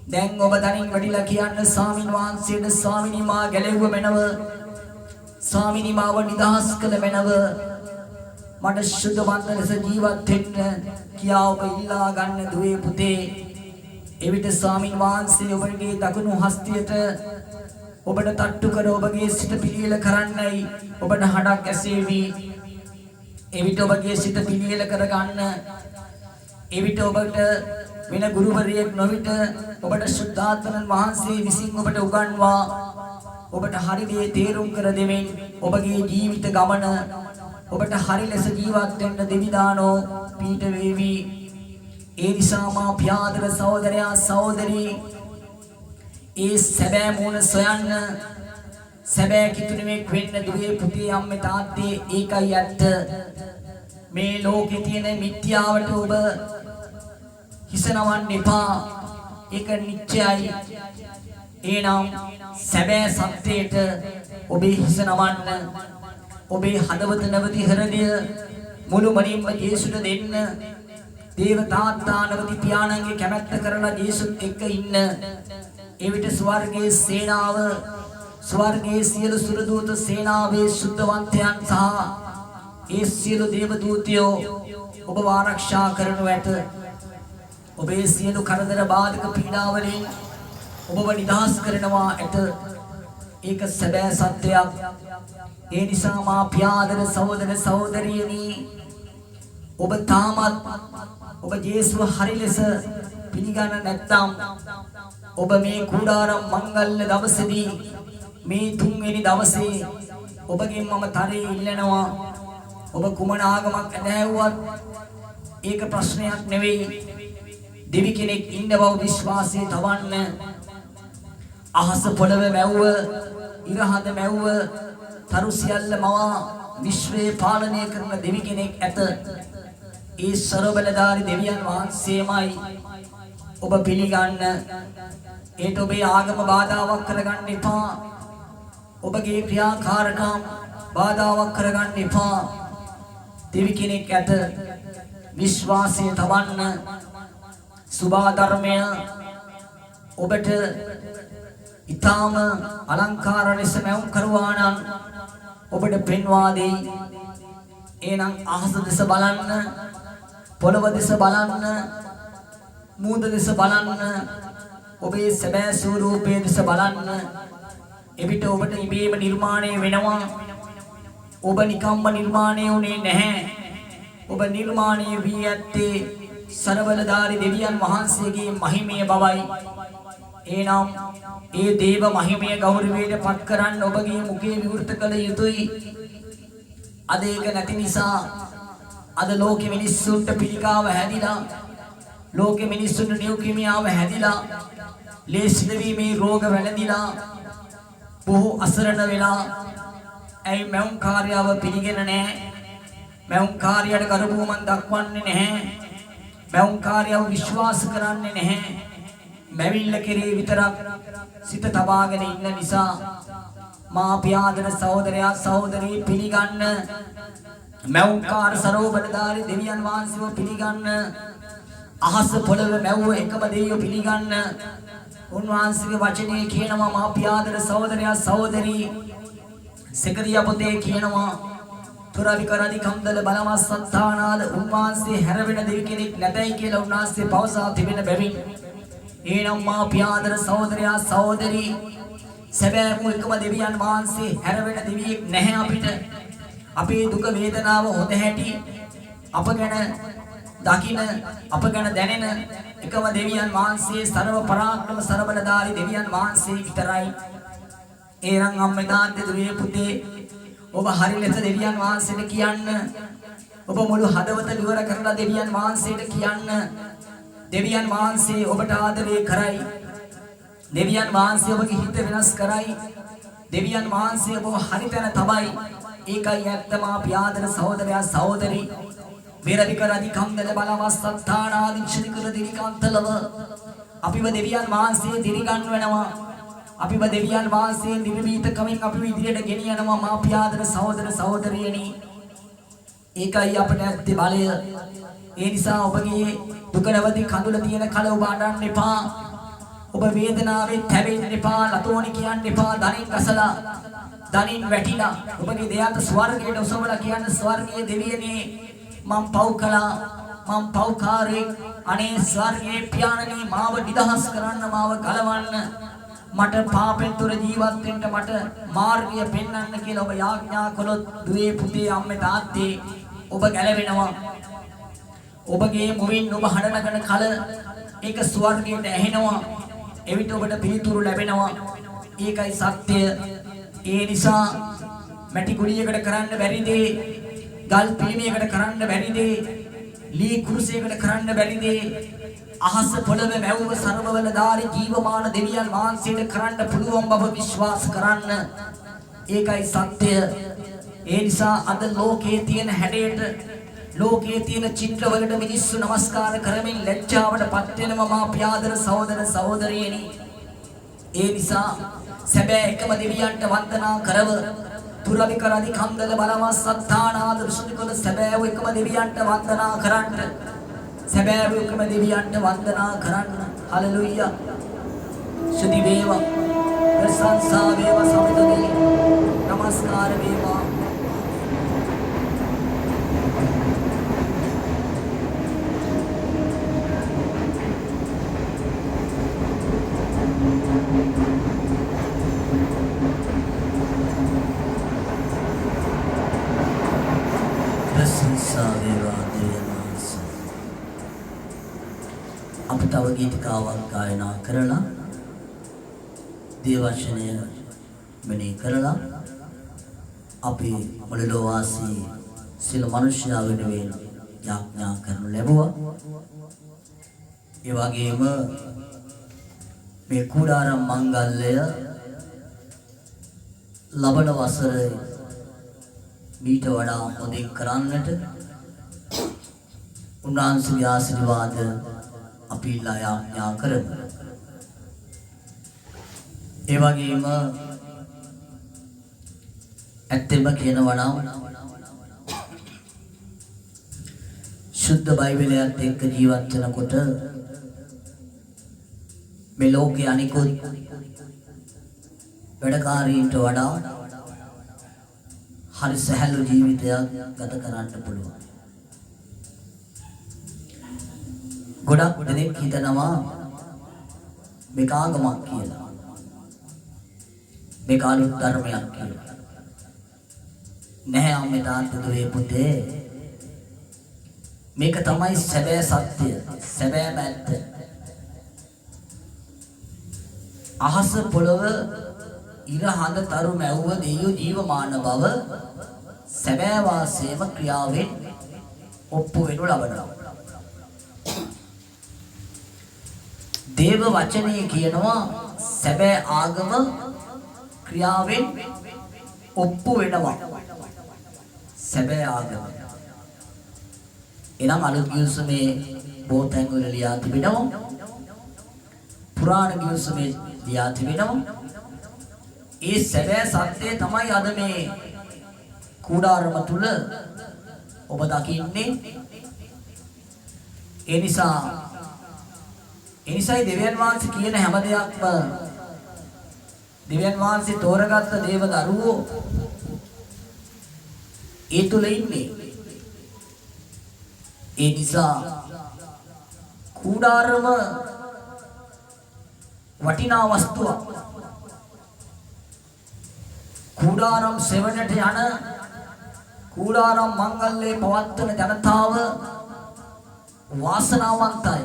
දැන් ඔබ දනින් වඩිලා කියන්න ස්වාමින් වහන්සේට ස්වාමිනී මා ගැලෙව්ව මැනව ස්වාමිනී මාව නිදහස් කළ මැනව මට සුද්ධවන්ත ලෙස ජීවත් වෙන්න කියා ඔබ ඉල්ලා ගන්න දුවේ පුතේ එවිට ස්වාමින් වහන්සේ ඔබගේ දකුණු හස්තයට ඔබට තට්ටු කර ඔබගේ සිත පිළියෙල කරන්නයි ඔබට හඩක් ඇසේවි එවිට ඔබගේ සිත පිළියෙල කරගන්න එවිට ඔබට වෙන ගුරුවරයෙක් නොවිට ඔබට සුද්ධාත්මයන් වහන්සේ විසින් ඔබට උගන්වා ඔබට හරි දේ තේරුම් කර දෙමින් ඔබගේ ජීවිත ගමන ඔබට හරි ලෙස ජීවත් වෙන්න දෙවිදානෝ පීඨ වේවි ඒ නිසා මා පියාදර සහෝදරයා සහෝදරී ඒ සැබෑ මූණ සොයන්න සැබෑ කිතුණෙක් වෙන්න දුවේ පුතේ අම්මේ තාත්තේ ඒකයි ඇත්ත මේ ලෝකේ තියෙන මිත්‍යාවට ඔබ හිසනවන්න එපා ඒක නිත්‍යයි එනම් සැබෑ සත්‍යයට ඔබේ හිසනවන්න ඔබේ හදවත නැවති හෘදය මුළුමනින්ම යේසුට දෙන්න දේව තාත්තා නැවති පියාණන්ගේ කැමැත්ත කරලා යේසුත් එක්ක ඉන්න එවිට ස්වර්ගයේ සේනාව ස්වර්ගයේ සියලු සුරදූත සේනාවේ සුද්ධවන්තයන් සහ ඒ සියලු දේව දූතයෝ ඔබ ආරක්ෂා කරනු ඇත ඔබේ සියලු කරදර බාධක පීඩා වලින් ඔබව නිදහස් කරනවා ඇත ඒක සැබෑ සත්‍යයක් ඒ නිසා මා පියාදර සහෝදර සහෝදරියනි ඔබ තාමත් ඔබ යේසුව හරි ලෙස පිළිගන්න නැත්නම් ඔබ මේ කුඩාරම් මංගල්‍ය දවසේදී මේ තුන්වෙනි දවසේ ඔබගෙන් මම තරේ ඉල්ලනවා ඔබ කුමන ආගමක් ඇදහැව්වත් ඒක ප්‍රශ්නයක් නෙවෙයි දෙවි කෙනෙක් ඉන්න බව විශ්වාසය තවන්න අහස පොළව මැව්ව ඉරහඳ මැව්ව තරු සියල්ල මවා විශ්වය පාලනය කරන දෙවි කෙනෙක් ඇත ඒ ਸਰබලධාරි දෙවියන් වහන්සේමයි ඔබ පිළිගන්න ඒට ඔබේ ආගම බාධාවක් කරගන්න එපා ඔබගේ ක්‍රියාකාරකම් බාධාවක් කරගන්න එපා දෙවි කෙනෙක් ඇත විශ්වාසය තවන්න සුභා ධර්මය ඔබට ඊටාම අලංකාර ලෙස මැවුම් කරවා නම් ඔබට පෙන්වා දෙයි. එනම් අහස දෙස බලන්න, පොළව දෙස බලන්න, මූද දෙස බලන්න, ඔබේ සැබෑ ස්වරූපයේ දෙස බලන්න. එවිට ඔබට ඉබේම නිර්මාණය වෙනවා. ඔබ නිකම්ම නිර්මාණය වුණේ නැහැ. ඔබ නිර්මාණය වී ඇත්තේ සර්වබලධාරී දෙවියන් වහන්සේගේ මහිමය බවයි. එනම් ඒ දේව මහිමය ගෞරවයට පත් කරන්න ඔබගේ මුඛයේ විවෘත කළ යුතුයි. අද ඒක නැති නිසා අද ලෝකෙ මිනිස්සුන්ට පිළිකාව හැදිලා, ලෝකෙ මිනිස්සුන්ට නියුකිමියාව හැදිලා, ලේසිද වීමේ රෝග වැළඳිලා, බොහෝ අසරණ වෙලා. ඇයි මෞං කාර්යව පිළිගෙන නැහැ? මෞං කාර්යයට කරුණුමන් දක්වන්නේ නැහැ. මෞං කාර්යව විශ්වාස කරන්නේ නැහැ. මැවිල්ල කෙරේ විතරක් සිත තබාගෙන ඉන්න නිසා මා පියාදර සහෝදරයා සහෝදරී පිළිගන්න, මෞංකාර සරෝබලධාරී දෙවියන් වහන්සේව පිළිගන්න, අහස පොළව මැව්ව එකම දෙවියෝ පිළිගන්න. උන්වහන්සේගේ වචනේ කියනවා මා පියාදර සහෝදරයා සහෝදරී සෙකරියා පොතේ කියනවා තුරවිකරදි කම්දල බලමස් සත්තානාද උන්වහන්සේ හැරවෙන දෙවි කෙනෙක් නැතයි කියලා උන්වහන්සේ පවසා තිබෙන බැවින් එනම් මා පියාදර සහෝදරයා සහෝදරී සැබෑම එකම දෙවියන් වහන්සේ හැරවෙන දෙවියෙක් නැහැ අපිට. අපේ දුක වේදනාව හොඳ හැටි අප ගැන දකින, අප ගැන දැනෙන එකම දෙවියන් වහන්සේ සර්ව පරාක්‍රම සර්වබලධාරී දෙවියන් වහන්සේ විතරයි. ඒරන් අම්මදාන්ත දුවේ පුතේ ඔබ හරි ලෙස දෙවියන් වහන්සේට කියන්න. ඔබ මුළු හදවත විවර කරලා දෙවියන් වහන්සේට කියන්න. දෙවියන් වහන්සේ ඔබට ආදරය කරයි. දෙවියන් වහන්සේ ඔබගේ හිත වෙනස් කරයි. දෙවියන් වහන්සේ ඔබව හරි තැන තබයි. ඒකයි ඇත්තම පියාදර සහෝදරයා සහෝදරී වේරවිකරදි කම්දල බලවස්සත්තානාදිච්චිකර දිරිකාන්තලව අපිව දෙවියන් වහන්සේ දිරිගන්වනවා. අපිව දෙවියන් වහන්සේ නිර්මීත කමින් අපිව ඉදිරියට ගෙනියනවා මා පියාදර සහෝදර සහෝදරියනි. ඒකයි අපට ඇත්තේ බලය. ඒ නිසා ඔබගේ දුක නැවති කඳුල තියෙන කල ඔබ අඬන්න එපා. ඔබ වේදනාවෙන් තැවෙන්න එපා. ලතෝනි කියන්න එපා. දනින් ගසලා, දනින් වැටිලා ඔබගේ දෙයත් ස්වර්ගයට ඔසවලා කියන්න ස්වර්ගයේ දෙවියනේ මම පව් කළා, මම පව්කාරයෙක්. අනේ ස්වර්ගයේ පියාණනි මාව නිදහස් කරන්න, මාව ගලවන්න, මට පාපෙන් තොර ජීවත් වෙන්න මට මාර්ගය පෙන්වන්න කියලා ඔබ යාඥා කළොත් දුවේ පුතේ අම්මේ තාත්තේ ඔබ ගැලවෙනවා. ඔබගේ මුවින් ඔබ හඬනගෙන කල ඒක ස්වර්ගයට ඇහෙනවා. එවිට ඔබට පිළිතුරු ලැබෙනවා. ඒකයි සත්‍ය. ඒ නිසා මැටි කුලියකට කරන්න බැරි දේ, ගල් පිළිමයකට කරන්න බැරි දේ, ලී කුරුසයකට කරන්න බැරි දේ අහස පොළව මැවුව සර්වබලධාරී ජීවමාන දෙවියන් වහන්සේට කරන්න පුළුවන් බව විශ්වාස කරන්න. ඒකයි සත්‍ය. ඒ නිසා අද ලෝකයේ තියෙන හැඩයට, ලෝකයේ තියෙන චිත්‍රවලට මිනිස්සු নমස්කාර කරමින් ලැජ්ජාවට පත් වෙනවා මා පියාදර සහෝදර සහෝදරියනි. ඒ නිසා සැබෑ එකම දෙවියන්ට වන්දනා කරව තුරවිකරදි කම්දල බලමස් සත්තානාද ඍෂිකල සැබෑව එකම දෙවියන්ට වන්දනා කරන්න. සැබෑව එකම දෙවියන්ට වන්දනා කරන්න. හලෙලූයා. ස්තුති වේවා, ප්‍රශංසා වේවා, සමිතදී নমස්කාර වේවා. ප්‍රශංසා වේවා දේවාස. අපි තව ගීතිකාවක් ගායනා කරලා දේවචනය මෙනෙහි කරලා අපි මුළු වාසී සියලු මිනිස්යා වෙනුවෙන් යාඥා කරනු ලැබුවා. ඒ වගේම මේ කුඩාරම් මංගල්‍යය ලබන වසරේ මීට වඩා හොඳින් කරන්නට උන්වහන්සේගේ ආශිර්වාද අපි යාඥා කරමු. ඒ වගේම ඇත්තම කියනවා නම් සුද්ධ බයිබලයත් එක්ක ජීවත් වෙනකොට මේ ලෝකයේ අනිකුත් වැඩකාරීන්ට වඩා හරි සැහැල්ලු ජීවිතයක් ගත කරන්න පුළුවන්. ගොඩක් දෙනෙක් හිතනවා මේක ආගමක් කියලා. මේක අලුත් ධර්මයක් කියලා. නැහැ අම්මේ තාත්තේ දුවේ පුතේ. මේක තමයි සැබෑ සත්‍ය, සැබෑම ඇත්ත. අහස පොළව ඉර හඳ තරු මැව්ව දෙයියෝ ජීවමාන බව සැබෑ වාසයේම ක්‍රියාවෙන් ඔප්පු වෙනු ලබනවා. දේව වචනේ කියනවා සැබෑ ආගම ක්‍රියාවෙන් ඔප්පු වෙනවා. සැබෑ ආගම. එනම් අලුත් ගිවිසුමේ බොහෝ තැන්වල ලියා තිබෙනවා. පුරාණ ගිවිසුමේ ලියා තිබෙනවා. ඒ සැබෑ සත්‍යය තමයි අද මේ කුඩාරම තුල ඔබ දකින්නේ. ඒ නිසායි දෙවියන් වහන්සේ කියන හැම දෙයක්ම දෙවියන් වහන්සේ තෝරගත්ත දේව දරුවෝ ඒ තුල ඉන්නේ. ඒ නිසා කුඩාරම වටිනා වස්තුවක්. කුඩාරම් සෙවණට යන කුඩාරම් මංගල්‍යයේ පවත්වන ජනතාව වාසනාවන්තයි.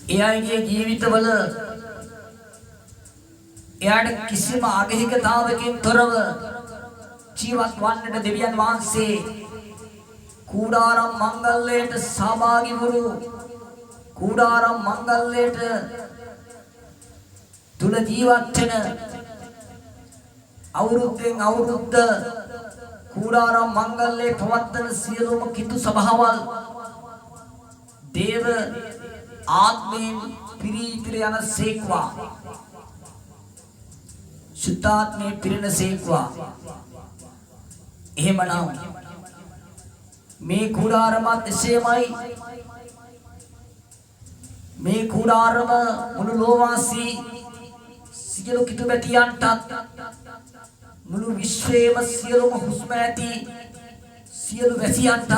එයාගේ ජීවිතවල එයාට කිසිම අගහිකතාවකින් තොරව ජීවත් වන්නට දෙවියන් වහන්සේ කුඩාරම් මංගල්‍යයට සහභාගී වුණු කුඩාරම් මංගල්‍යයට තුල ජීවත් වෙන අවුරුද්දෙන් අවුරුද්ද කුඩාරම් මංගල්‍යයේ පවත්වන සියලුම කිතු සභාවල් දේව ආත්මයෙන් පිරිතිර යන සේක්වා සුද්ධාත්මේ පිරින සේක්වා. එහෙමනම් මේ කුඩාරමත් එසේමයි. මේ කුඩාරම මුළු ලෝවාසී සියලු කිතුබැතියන්ටත් මුළු විශ්වයේම සියලුම හුස්ම ඇති සියලු වැසියන්ටත්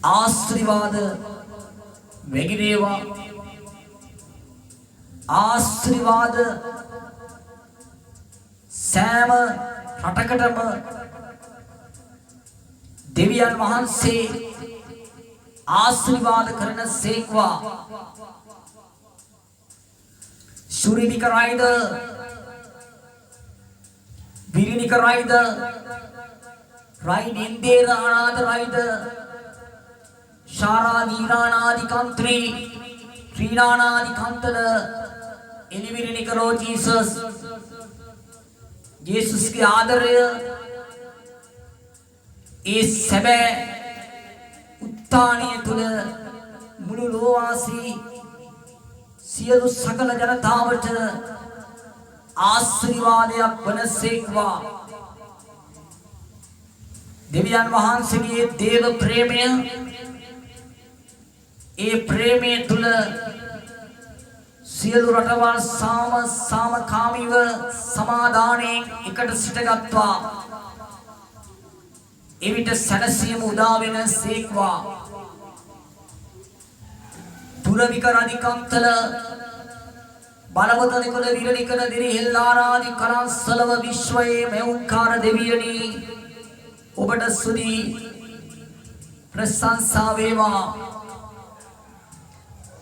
ආශිර්වාද වැගිරේවා. ආශිර්වාද සෑම රටකටම දෙවියන් වහන්සේ ආශිර්වාද කරන සේක්වා. සුරිනිකරයිද විරිනිකරයිද රයිනින්දේර අනාදරයිද ශාරාදීනානාදි කන්ත්‍රි ත්‍රිනානාදි කන්තල එලිවිරිනිකරෝ ජේසුස්ගේ ආදරය ඒ සැබෑ උත්ථානය තුළ මුළු ලෝවාසී සියලු සකල ජනතාවට ආශිර්වාදයක් වනසේක්වා. දෙවියන් වහන්සේගේ දේව ප්‍රේමය ඒ ප්‍රේමය තුළ සියලු රටවල් සාමකාමීව සමාදානයෙන් එකට සිටගත්වා. එවිට සැනසීම උදා වෙන සේක්වා. තුරවිකර අධිකම්තල බලවතනිකල විරලිකල දිරිහෙල්ලාරාදි කරන්සලව විශ්වයේ මෙවුන්කාර දෙවියනි ඔබට සුදී ප්‍රශංසා වේවා.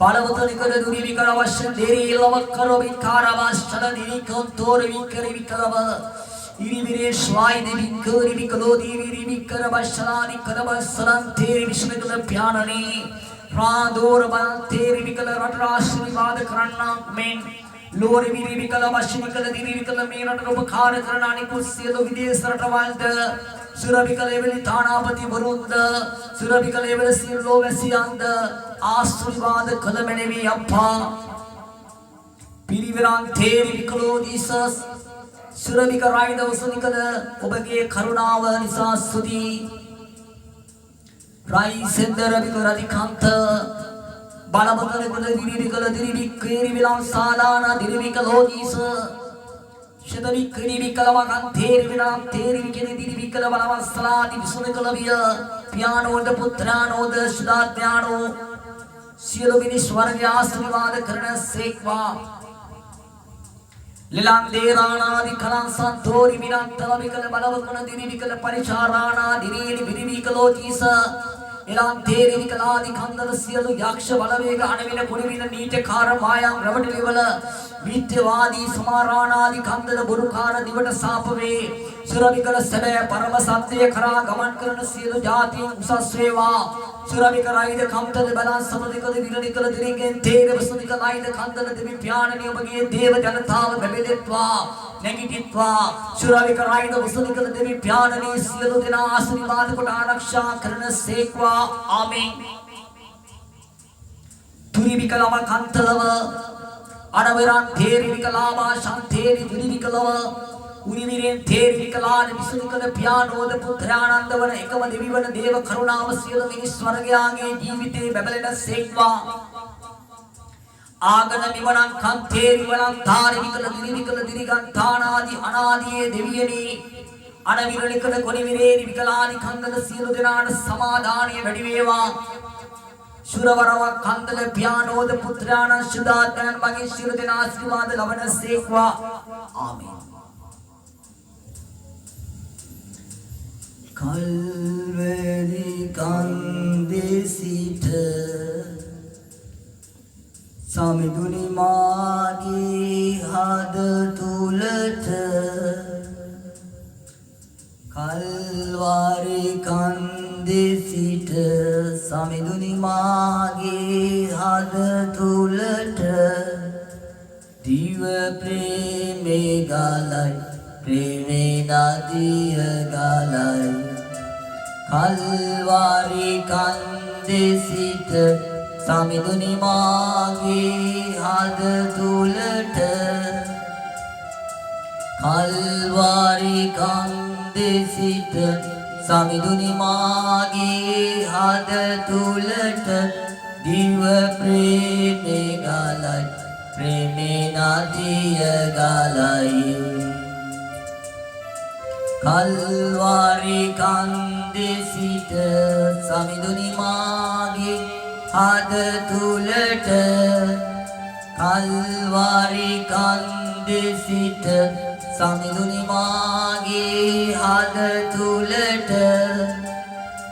බලවතනිකල දුරිවිකර අවශ්‍ය දෙරිලව කරවිකාර අවශ්‍ය දිරිකොන්තෝර විකරවිකලව ඉරිවිරේ ශ්වායි දෙවිකරි විකලෝ දිවිරි විකර වශලානි කරවසලන් තේරි විශ්වකල ප්යානනේ රාදෝර බන් තේරි විකල රට ආශිර්වාද කරන්නක් මෙන් ලෝරි විරි විකල වශනිකල දිවි විකල මේ රට උපකාර කරන අනිකුත් සියලු විදේශ රටවල්ද සුරවිකල එවලි තානාපති වරුන්ද සුරවිකල එවල සියලු වැසියන්ද ආශිර්වාද කළ මැනවි අප්පා. පිරිවරන් තේරි විකලෝ දීසස් සුරවික රයිද වසනිකල ඔබගේ කරුණාව නිසා ස්තුති. Praisendra Vikaradikanth Balabakala Dirikala Dirikiri Vilam Salana Dirikalo Jesus Shadabikiri Vikalamakan Teri Vinam Teri Dirikala Balavasala Divisunikala Piano the Putrano the Shudat Piano Silobini Swarga Srivada Karana Sekwa Lilandhe Rana the Kalan Santori Vinantala Vikala Balavakana Dirikala Parisharana Diri Virikalo Jesus Ilanthe Vikala the Kandala Silu Yaksha Balavega Anavina Purivina Nita Kara Mayam Ravativala Vityavadi Samarana the Kandala Burukara Divata Sapave Surabikala Sebe Paramasatya Kara Gaman Karana Silu Jati Usaseva Surabikara the Kamta Balan Samadika the Viradikala Dirigan Tere Vasudika the Kandala the Vipiana Niyamagi Deva Janatava Bebeditva Negititva Surabikara the Vasudika the Vipiana Silu Dina Asrivad Kotanaksha Karana Sekwa Amen Turibikalama Kantalava Adaviran Theri Vikalama Shanteri Turibikalava Univiren Theri Vikalan Visunikala Piano the Putranandavana Ekava Devivana Deva Karunama Sila Miniswaragyange Jivite Babelena Sekva Agana Vivanan Kanteri Vanan Thari Vikala Dirigan Thana the Anadi Deviani Anavirakala Konivire Vikalani Kandala Siludana Samadani Vediveva Suravara Kandala Piano the Putrana Shudat and Magishirudina Sriva the Lavana Sekwa Amen Kalvari Kande Sita Samiduni Magi Had Tulata Kalvari Kande Sita Samiduni Magi Had Tulata Diva Preme Galai Preme Nadia Galai Kalvari Kande Sita Samiduni Magi Had Tulata Kalvari Kande Sita Samiduni Magi Had Tulata Diva Preme Galai Preme Nadia Galai Kalvari Kande Sita Samiduni Magi Had Tulata Kalvari Kande Sita Samiduni Magi Had Tulata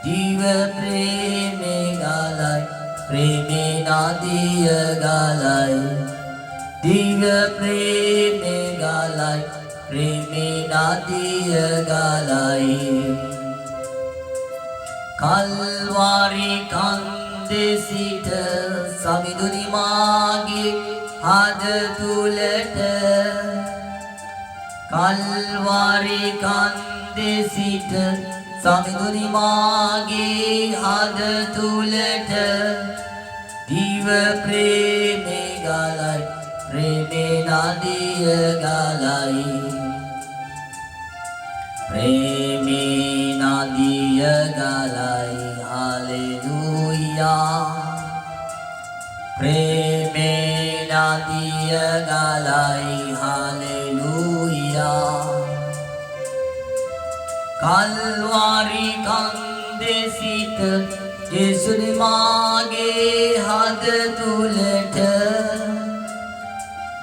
Diva Preme Galai Preme Nadia Galai Diva Preme Galai Preme Nadia Galai Kalvari Kande Sita Samiduni Magi Had Tulata Kalvari Kande Sita Samiduni Magi Had Tulata Diva Preme Galai Preme Nadia Galai Preme Nadia Galai Hallelujah Preme Nadia Galai Hallelujah Kalvari Kande Sita Yesuni Magi Had Tulata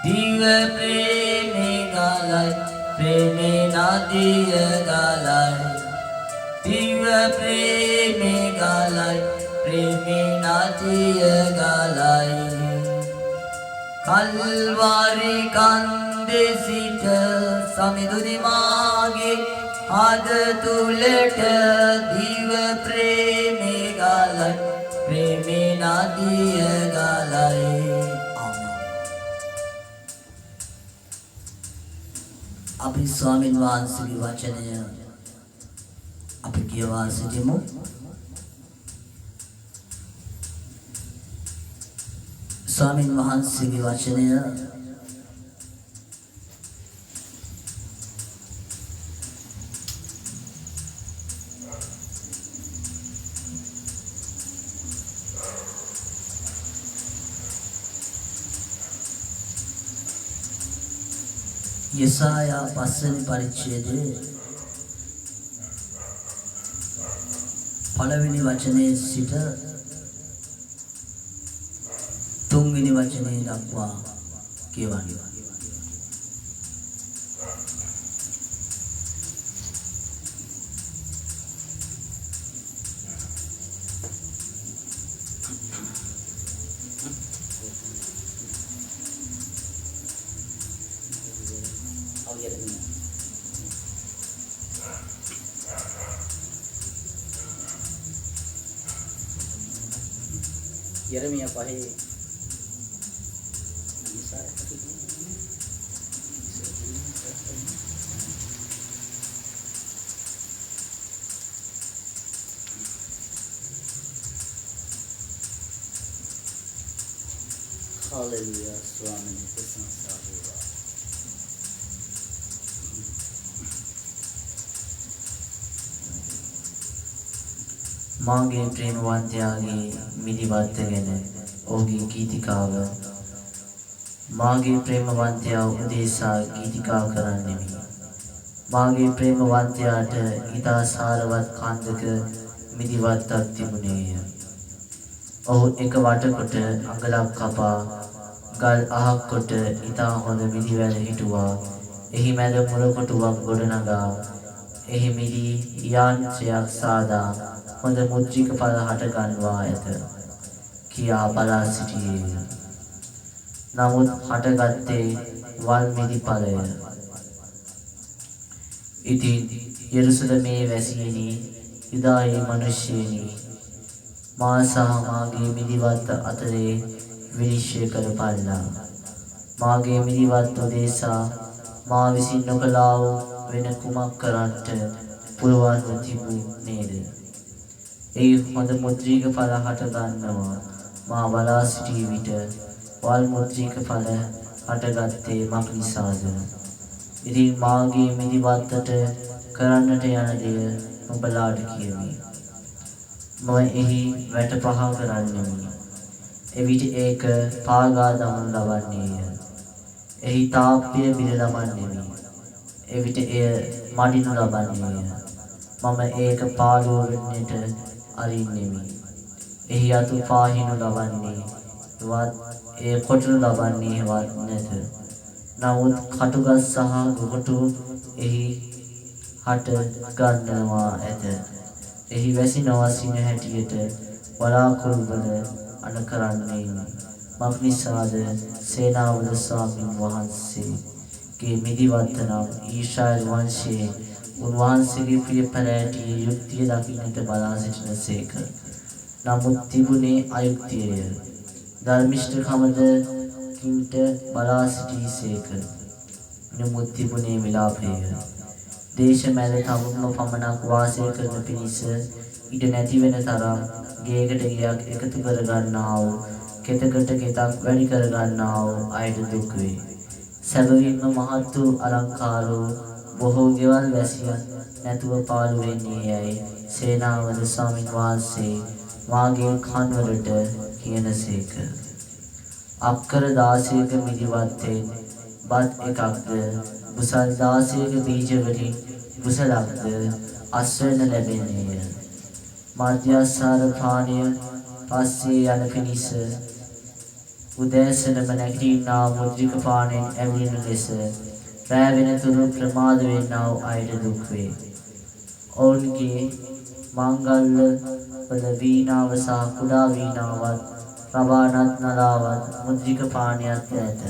Diva Preme Galai Preme Nadia Galai Diva Preme Galai Preme Nadia Galai Kalvari Kande Sita Samiduni Magi Had Tulata Diva Preme Galai Preme Nadia Galai අපි ස්වාමීන් වහන්සේගේ වචනය අපි කියවා සිටිමු. ස්වාමීන් වහන්සේගේ වචනය යසායා පස්වෙනි පරිච්ඡේදයේ පළවෙනි වචනේ සිට තුන්වෙනි වචනේ දක්වා කියවන්නේ. Yeremia pahe Hallelujah Swami Prasansadeva මාගේ ප්‍රේමවන්තයාගේ මිදිවත් ගැන ඔහුගේ ගීතිකාව මාගේ ප්‍රේමවන්තයා උදෙසා ගීතිකා කරන්නෙමි. මාගේ ප්‍රේමවන්තයාට ඉතා සාරවත් කන්දක මිදිවත්තක් තිබුණේය. ඔහු එක වටකොට අඟලක් කපා ගල් අහක් කොට ඉතා හොඳ මිදිවැල හිටුවා. එහි මැද මුලකොටුවක් ගොඩනගා එහි මිදි යාන්ත්‍රයක් සාදා හොඳ මුද්‍රික ඵල හට ගන්වා ඇත කියා බලා සිටියේය. නමුත් හටගත්තේ වල් මිදි ඵලය. ඉතින් යෙරුසලමේ වැසියනි යුදායේ මිනිස්යනි මා සහ මාගේ මිදිවත් අතරේ විනිශ්චය කරපල්ලා. මාගේ මිදිවත් උදෙසා මා විසින් නොකළා වූ වෙන කුමක් කරන්නට පුළුවන් තිබු නේද? ඒ හොඳ මුද්‍රික ඵල හට ගන්නවා. මා බලා සිටි විට වල් මුද්‍රික ඵල හටගත්තේ මක් නිසාද? ඉතින් මාගේ මිදිවත්තට කරන්නට යන දෙය ඔබලාට කියමි. මම එහි වැට පහ කරන්නෙමි. එවිට ඒක පාගා දමනු ලබන්නේය. එහි තාප්පය බිඳ දමන්නෙමි. එවිට එය මඩිනු ලබන්නේය. මම ඒක පාළුව වෙන්නට අරින්නෙමි. එහි අතු පාහිනු ලබන්නේ වත් එය කොටනු ලබන්නේ වත් නැත. නමුත් කටුගස් සහ ගොකොටු එහි හට ගන්නවා ඇත. එහි වැසි නවසින හැටියට වලාකුළු වල අණ කරන්නේ මක් නිසාද? සේනාවල ස්වාමීන් වහන්සේගේ මිදිවත්ත නම් ඊශ්‍රායල් වංශයේ උන්වහන්සේගේ ප්‍රිය පැලෑටියේ යුක්තිය දකින්නට බලා සිටිනසේක. නමුත් තිබුණේ අයුක්තියය. ධර්මිෂ්ඨකමද කින්ට බලා සිටීසේක. නමුත් තිබුණේ විලාපය. දේශ මැද තමුන්ම පමණක් වාසය කරන පිණිස ඉඩ නැති වෙන තරම් ගේකට ගයක් එකතු කර ගන්නා වූ කෙතකට කෙතක් වැඩි කර ගන්නා වූ අයට දුක් වේ. සැබවින්ම මහත් වූ අලංකාර වූ බොහෝ ගෙවල් වැසියන් නැතුව පාළු වෙන්නේ යයි සේනාවල ස්වාමීන් වහන්සේ මාගේ කන්වලට කියනසේක. අක්කර 16ක මිදිවත්තෙන් බත් එකක්ද බුසල් 16ක බීජ වලින් බුසලක්ද අස්වැන්න ලැබෙන්නේය. මධ්‍යස්ථාන පානීය පස්සේ යන පිණිස උදෑසනම නැගිටිනා මුද්‍රික පානෙන් ඇවිලින ලෙස රැ වෙනතුරු ප්‍රමාද වෙන්නා වූ අයට දුක් වේ. ඔවුන්ගේ මංගල්‍ය වල වීණාව සහ කුඩා වීණාවත් රබානත් නලාවත් මුද්‍රික පානයත් ඇත.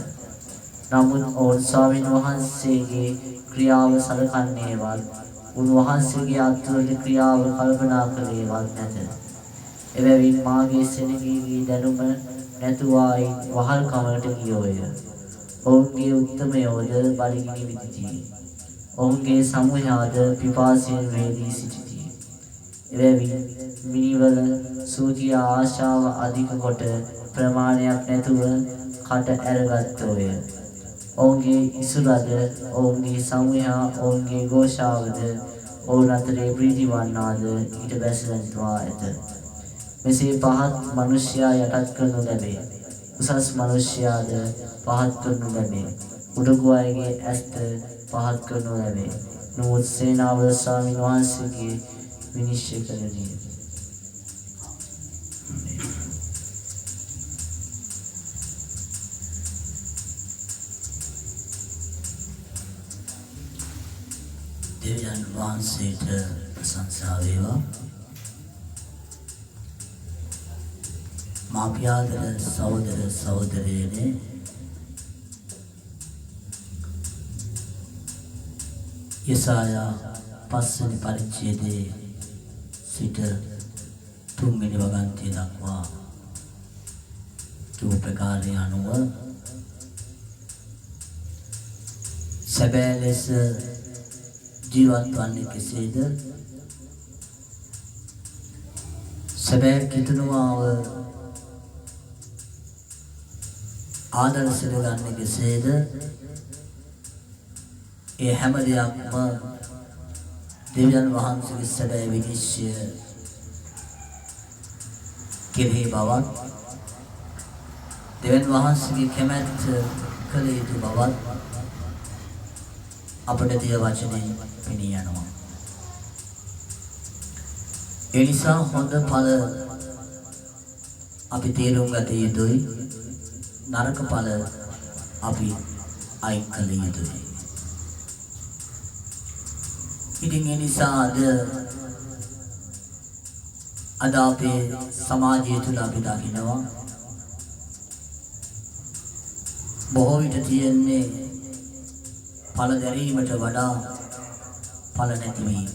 නමුත් ඔවුන් ස්වාමීන් වහන්සේගේ ක්‍රියාව සලකන්නේවත් උන්වහන්සේගේ අත්වල ක්‍රියාව කල්පනා කළේවත් නැත. එබැවින් මාගේ සෙනගී දැනුම නැතුවායි වහල් කමකට ගියෝය. ඔවුන්ගේ උත්තමයෝද බඩගිනි විදිති. ඔවුන්ගේ සමූහයාද පිපාසයෙන් වේදී සිටිති. එබැවින් මිනිවල සූතිය ආශාව අධික කොට ප්‍රමාණයක් නැතුව කට ඇරගත්තෝය. ඔවුන්ගේ ඉසුරද ඔවුන්ගේ සමූහයා ඔවුන්ගේ ഘോഷාවද ඔවුන් අතරේ ප්‍රීති වන්නාද ඊට බැසලන්වා ඇත. මෙසේ පහත් මිනිසයා යටත් කරනු ලැබේ. උසස් මිනිසයාද පහත් කරනු ලැබේ. උඩගුවාගේ ඇස්ත පහත් කරනු ලැබේ. නමුත් සේනාව ස්වාමීන් වහන්සේගේ විනිශ්චය කරන්නේ දෙවියන් වහන්සේට ප්‍රශංසා වේවා. මාපියාදර සහෝදර සහෝදරියනේ, යසායා 5 වෙනි පරිච්ඡේදයේ සිට 3 වෙනි වගන්තිය දක්වා කීප ප්‍රකාරය අනුව සැබෑ ලෙස ජීවත් වන්නේ කෙසේද? සැබෑ කිතුනුවාව ආදර්ශයට ගන්න කෙසේද? ඒ හැම දෙයක්ම දෙවියන් වහන්සේගේ සැබෑ විනිශ්චය කෙරෙහි බවත්, දෙවියන් වහන්සේගේ කැමැත්ත කළ යුතු බවත් අපට දිය වචනේ පෙනී යනවා. ඒ නිසා හොඳ ඵල අපි තේරුම් ගත යුතුයි, නරක ඵල අපි අයින් කළ යුතුයි. ඉතින් ඒ නිසා අද අපේ සමාජය තුළ අපි දකිනවා බොහෝ විට තියෙන්නේ ඵල දැරීමට වඩා ඵල නැතිවීම.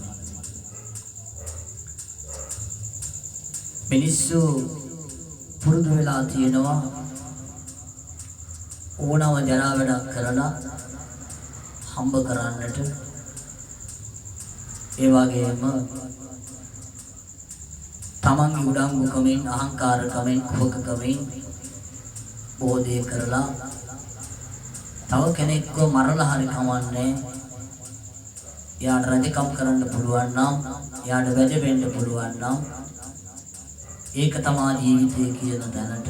මිනිස්සු පුරුදු වෙලා තියෙනවා ඕනම ජනා වැඩක් කරලා හම්බ කරන්නට, ඒ වගේම තමන්ගේ උඩඟුකමින්, අහංකාරකමින්, කුහකකමින් බෝධිය කරලා තව කෙනෙක්ව මරලා හරි කමන්නේ, එයාට රජකම් කරන්න පුළුවන් නම්, එයාට වැඩ වෙන්න පුළුවන් නම්, ඒක තමයි ජීවිතය කියන දැනට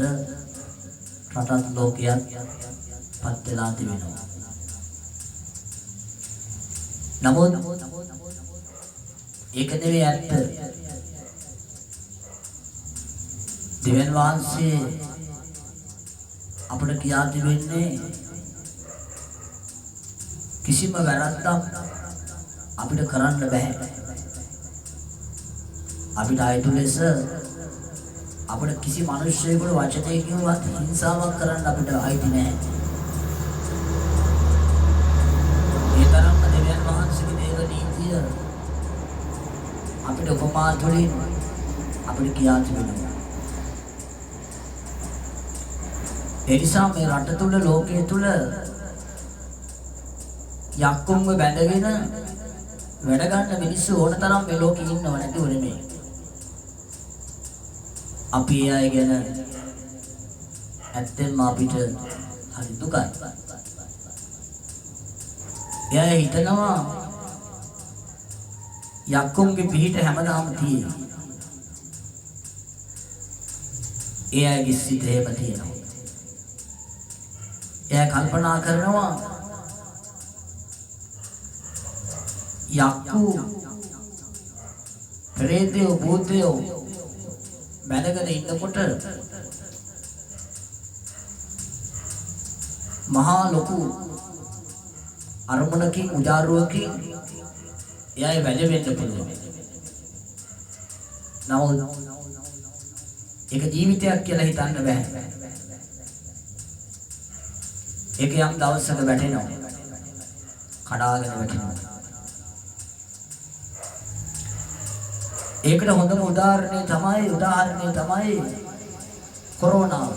රටත් ලෝකයක් පත් වෙලා තිබෙනවා. නමුත් ඒක නෙවෙයි ඇත්ත. දෙවියන් වහන්සේ අපිට කියා දෙන්නේ කිසිම වැරද්දක් අපිට කරන්න බෑ. අපිට ආයතු ලෙස අපිට කිසි මිනිස්සෙකුට වචනයකින්වත් හිංසාවක් කරන්න අපිට ආйти නෑ. ඒ තරම්ම දෙවියන් වහන්සේගේ දේව නීතිය අපිට උපමා තුළින් අපිට කියා තිබෙනවා. ඒ නිසා මේ රට තුළ, ලෝකයේ තුළ යක්කුන්ව බැඳගෙන වැඩ ගන්න මිනිස්සු ඕන තරම් මේ ලෝකේ ඉන්නව නැතිව නෙමෙයි. අපි ඒ අය ගැන ඇත්තෙන්ම අපිට හරි දුකයි. එයා හිතනවා යක්කුන්ගේ පිහිට හැමදාම තියෙනවා. ඒ අයගේ සිත එහෙම තියෙනවා. එයා කල්පනා කරනවා යක්කු, ප්‍රේතයෝ, භූතයෝ බැඳගෙන ඉන්නකොට මහා ලොකු අරමුණකින්, උජාරුවකින් එයායි වැඩ වෙන්න පුළුවන්. නමුත් ඒක ජීවිතයක් කියලා හිතන්න බෑ. ඒක යම් දවසක වැටෙනවා, කඩාගෙන වැටෙනවා. ඒකට හොඳම උදාහරණය තමයි කොරෝනාව.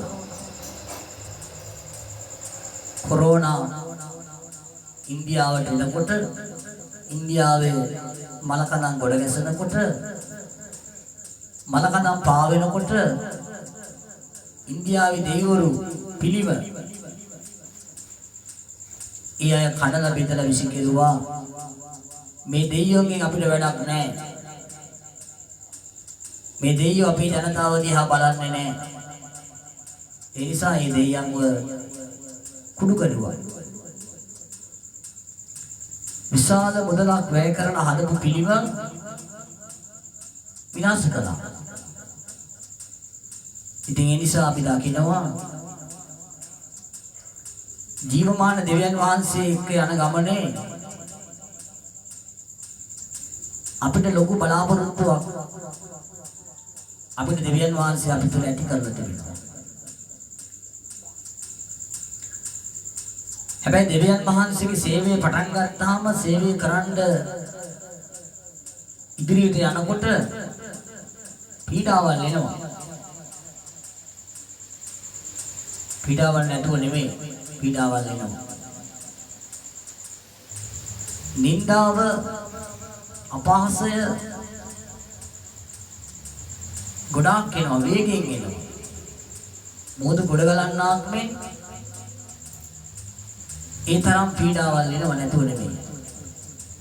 කොරෝනා ඉන්දියාවට එනකොට, ඉන්දියාවේ මලකඳන් ගොඩ ගැසෙනකොට, මලකඳන් පාවෙනකොට ඉන්දියාවේ දෙවිවරු පිළිම ඒ අය කඩලා බෙදලා විසි කෙරුවා. මේ දෙයියෝගෙන් අපිට වැඩක් නැහැ. මේ දෙයියෝ අපේ ජනතාව දිහා බලන්නේ නැහැ. ඒ නිසා මේ දෙයියන්ව කුඩු කරුවා. විශාල මුදලක් වැය කරන හදපු පිළිම විනාශ කළා. ඉතින් ඒ නිසා අපි දකිනවා ජීවමාන දෙවියන් වහන්සේ එක්ක යන ගමනේ අපිට ලොකු බලාපොරොත්තුවක් අපිට දෙවියන් වහන්සේ අපි තුළ ඇති කරලා තිබෙනවා. හැබැයි දෙවියන් වහන්සේගේ සේවය පටන් ගත්තාම සේවය කරන්න ඉදිරියට යනකොට පීඩාවල් එනවා. පීඩාවල් නැතුව නෙමෙයි පීඩාවල් එනවා. නින්දාව අපහාසය ගොඩාක් එනවා, වේගයෙන් එනවා. මොකද ගොඩ ගලන්නාක් මේ ඒ තරම් පීඩාවල් එනව නැතුව නෙමෙයි.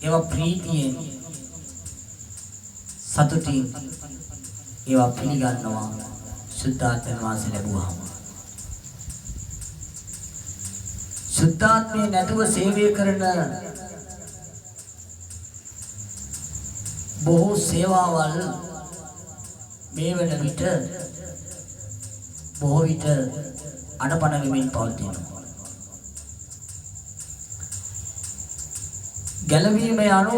ඒවා ප්‍රීතියෙන් සතුටින් ඒවා පිළිගන්නවා සුද්ධාත්ම වාසය ලැබුවාම. සුද්ධාත්මේ නැතුව සේවය කරන බොහෝ සේවාවල් මේ වන විට බොහෝ විට අඩපණ වෙමින් පවතිනවා. ගැලවීම යනු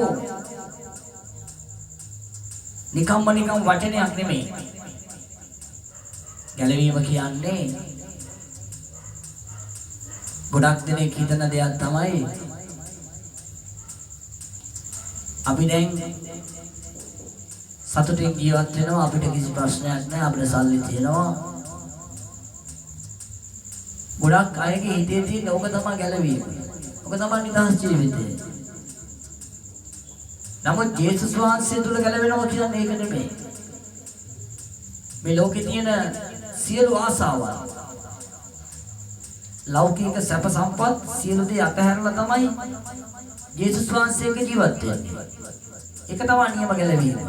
නිකම්ම නිකම් වචනයක් නෙමෙයි. ගැලවීම කියන්නේ ගොඩක් දෙනෙක් හිතන දෙයක් තමයි අපි දැන් සතුටින් ජීවත් වෙනවා, අපිට කිසි ප්‍රශ්නයක් නැහැ, අපිට සල්ලි තියෙනවා. ගොඩක් අයගේ හිතේ තියෙන ඕක තමයි ගැලවීම. ඕක තමයි නිදහස් ජීවිතය. නමුත් ජේසුස් වහන්සේ තුල ගැලවෙනවා කියන්නේ ඒක නෙමෙයි. මේ ලෝකේ තියෙන සියලු ආසාවල්, ලෞකික සැප සම්පත් සියලු දේ අතහැරලා තමයි ජේසුස් වහන්සේගේ ජීවත් වෙන්නේ. ඒක තමයි නියම ගැලවීම.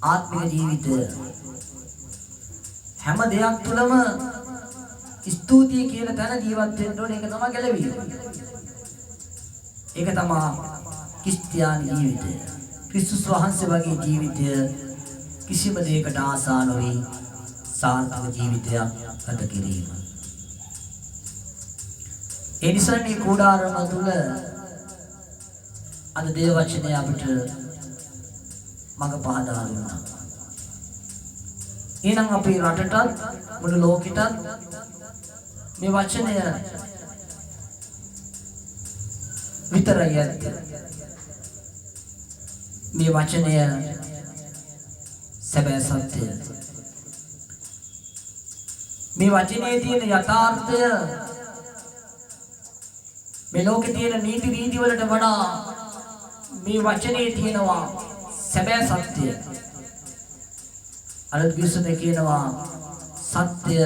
ආත්මික ජීවිතය හැම දෙයක් තුළම ස්තුතිය කියන තැන ජීවත් වෙන්න ඕනේ. ඒක තමයි ගැලවීම. ඒක තමයි ක්‍රිස්තියානි ජීවිතය. ක්‍රිස්තුස් වහන්සේ වගේ ජීවිතය කිසිම දෙයකට ආසා නොවි සාර්ථක ජීවිතයක් ගත කිරීම. ඒ නිසා මේ කුඩාරම තුල අද දේව වචනය අපිට මඟ පහදා දුන්නා. එහෙනම් අපේ රටටත් මුළු ලෝකෙටත් මේ වචනය විතරයි ඇත්තේ. මේ වචනය සැබෑ සත්‍යය. මේ වචනේ තියෙන යථාර්ථය මේ ලෝකේ තියෙන නීති රීති වලට වඩා මේ වචනේ තියෙනවා සැබෑ සත්‍යය. අර විශ්වනේ කියනවා සත්‍ය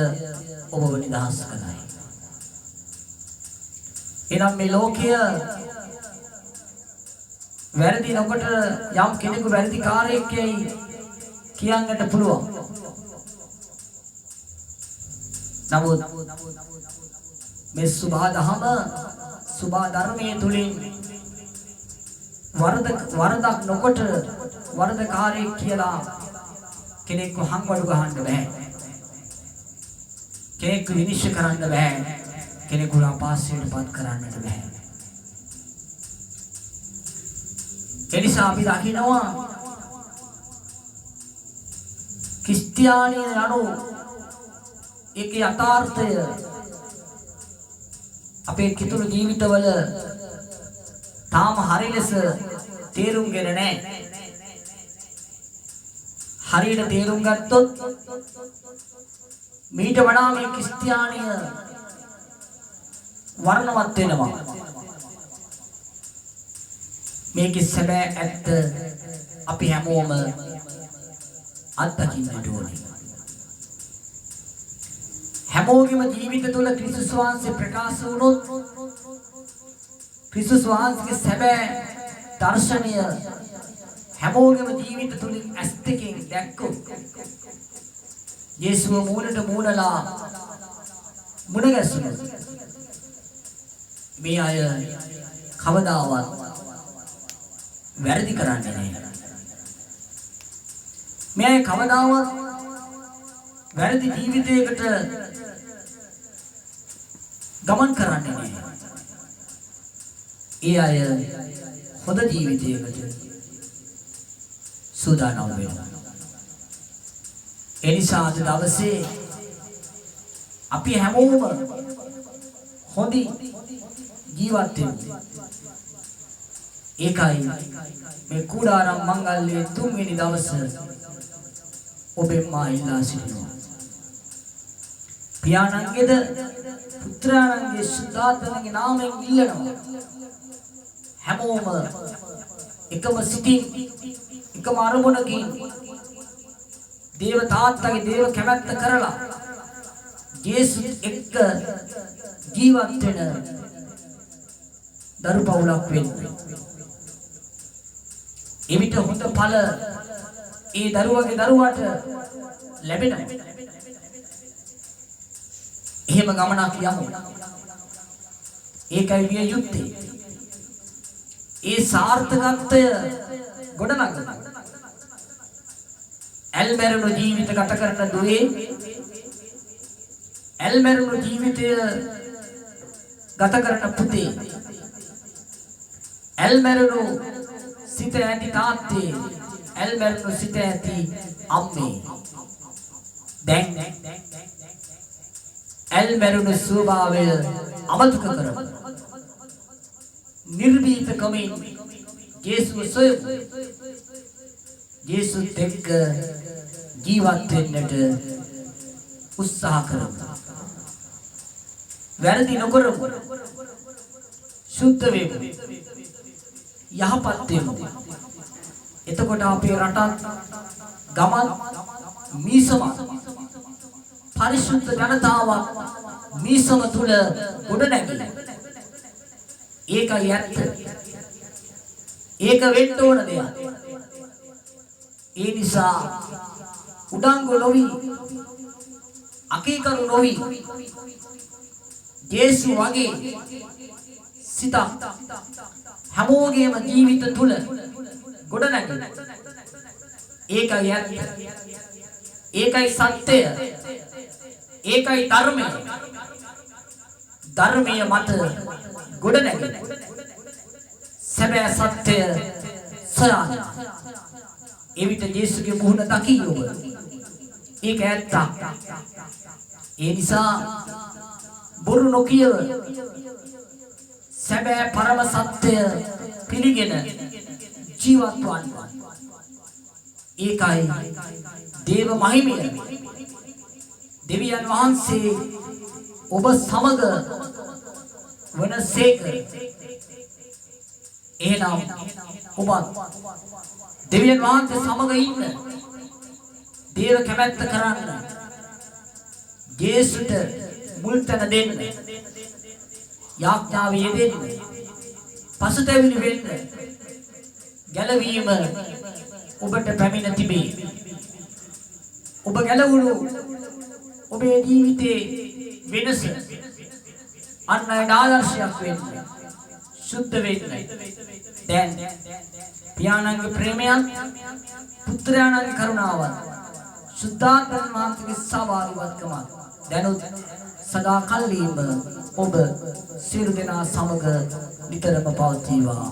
ඔබව නිදහස් කරයි. එනම් මේ ලෝකය වැරදි නොකොට යම් කෙනෙකු වැරදි කාර්යයක් කියන්නට පුළුවන්. නමුත් මේ සුභාදහම සුභා ධර්මයේ තුලින් වරදක් නොකොට වරදකාරයෙක් කියලා කෙනෙක්ව හංවඩු ගහන්න බෑ. කෙනෙක්ව විනිශ්චය කරන්න බෑ. කෙනෙකුට අපහාසයටපත් කරන්නට බෑ. එනිසා අපි දකිනවා ක්‍රිස්තියානිය යනු ඒකේ යථාර්ථය අපේ කිතුණු ජීවිතවල තාම හරි ලෙස තේරුම්ගෙන නැහැ. හරියට තේරුම් ගත්තොත් මීට වඩා මේ ක්‍රිස්තියානිය වර්ණවත් වෙනවා. මේකේ සැබෑ ඇත්ත අපි හැමෝම අත්දකින්නට ඕනේ. හැමෝගෙම ජීවිත තුළ ක්‍රිස්තුස් වහන්සේ ප්‍රකාශ වුණොත් ක්‍රිස්තුස් වහන්සේගේ සැබෑ දර්ශනය හැමෝගෙම ජීවිත තුළින් ඇස් දෙකෙන් දැක්කොත් යේසුව මූණට මූණලා මුණ ගැසුණොත් මේ අය කවදාවත් වැරදි කරන්නේ නැහැ. මේ කවදාවත් වැරදි ජීවිතයකට ගමන් කරන්නේ නැහැ. ඒ අය හොඳ ජීවිතයකට සූදානම් වෙනවා. ඒ නිසා අද දවසේ අපි හැමෝම හොඳින් ජීවත් වෙමු. ඒකයි මේ කුඩාරම් මංගල්‍යයේ 3 වෙනි දවසේ ඔබෙන් මා ඉල්ලා සිටිනවා. පියාණන්ගේද පුත්‍රයාණන්ගේ සුද්ධාත්මගේ නාමයෙන් ඉල්ලනවා. හැමෝම එකම සිතින් එකම අරමුණකින් දේව තාත්තගේ දේව කැමැත්ත කරලා ජේසුස් එක්ක ජීවත් වෙන දරු පවුලක් වෙන්න. එවිට හොඳ ඵල ඒ දරුවගේ දරුවාට ලැබෙනවා. එහෙම ගමනක් යමු. ඒකයි විය යුත්තේ. ඒ සාර්ථකත්වය ගොඩනගන්න. ඇල්මැරුණු ජීවිත ගත කරන දුවේ ඇල්මැරුණු ජීවිතය ගත කරන පුතේ ඇල්මැරුණු සිත ඇති තාත්තේ ඇල්මැරුණු සිත ඇති අම්මේ දැන් ඇල්මැරුණු ස්වභාවය අමතක කරමු. නිර්භීතකමින් ජේසුස් සොයමු. ජේසුස් එක්ක ජීවත් වෙන්නට උත්සාහ කරමු. වැරදි නොකරමු. සුද්ධ වෙමු. යහපත් වෙමු. එතකොට අපේ රටත් ගමත් මීසම පරිශුද්ධ ජනතාවක් මීසම තුල ගොඩනැගිලා. ඒකයි ඇත්ත. ඒක වෙන්න ඕන දෙයක්. ඒ නිසා උඩංගු නොවි අකීකරු නොවි ජේසු වගේ සිත හැමෝගේම ජීවිත තුල ගොඩනැගෙන. ඒකයි ඇත්ත. ඒකයි සත්‍යය. ඒකයි ධර්මය. ධර්මයේ මත ගොඩනැගෙන. සැබෑ සත්‍යය සොයන්න. එවිට ජේසුගේ මුහුණ දකින්න ඔබ. ඒක ඇත්ත. ඒ නිසා බොරු නොකියව සැබෑ පරම සත්‍යය පිළිගෙන ජීවත් වන්න. ඒකයි දේව මහිමය. දෙවියන් වහන්සේ ඔබ සමග වනසේක. එහෙනම් ඔබත් දෙවියන් වහන්සේ සමග ඉන්න. දේව කැමැත්ත කරන්න. ජේසුට මුල් තැන දෙන්න. යාඥාවේ යෙදෙන්න. පසුතැවිලි වෙන්න. ගැලවීම ඔබට පැමිණ තිබේ. ඔබ ගැලවුණු ඔබේ ජීවිතේ වෙනස අන් අයට ආදර්ශයක් වෙන්න. සුද්ධ වෙන්න. දැන් පියාණන්ගේ ප්‍රේමයත් පුත්‍රයාණන්ගේ කරුණාවත් සුද්ධාත්ම වහන්සේගේ සහභාගීවත්කමත් දැනුත් සදා කල්ලීම ඔබ සියලු දෙනා සමග නිතරම පවතිවා.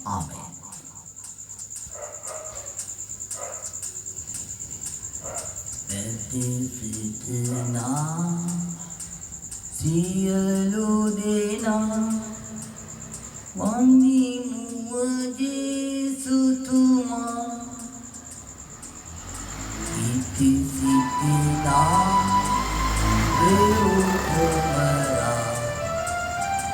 ආමේන්. සිතනා සියලු දෙනා වන්දිමු ජේසු තුමා. ඉති සිතනා දෙවුතුමරා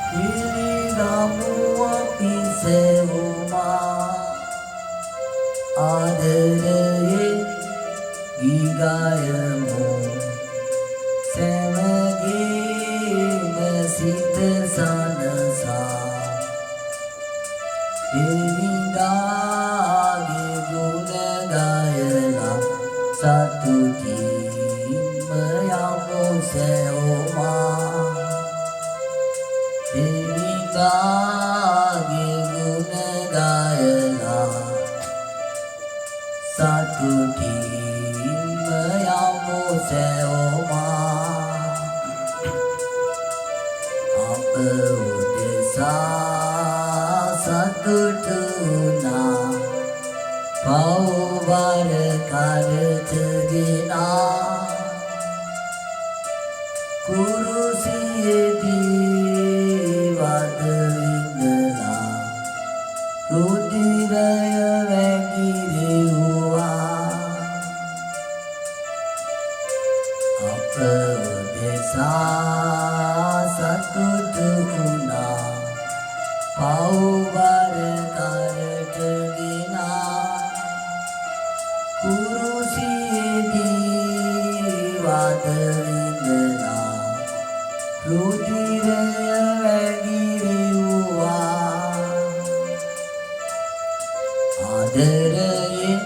පිළිගමු අපි සෙවුමා. ආදරයේ ගීගයමු සැමගේම සිත සනසා. දෙවිඳාගේ ගුණ ගයලා සතුටින්ම යමු සෙවුමා. දෙවිඳා සතුටින්ම යමු සැවොමා අප උදෙසා සතුටු වුණා පව්වර කරටගෙනා කුරුසියේදී වද විඳලා රුධිරය වැගිරෙව්වා අප උදෙසා සතුටු වුණා පව්වර කරටගෙනා කුරුසියේදී වද විඳලා රුධිරය වැගිරෙව්වා ආදරයෙන්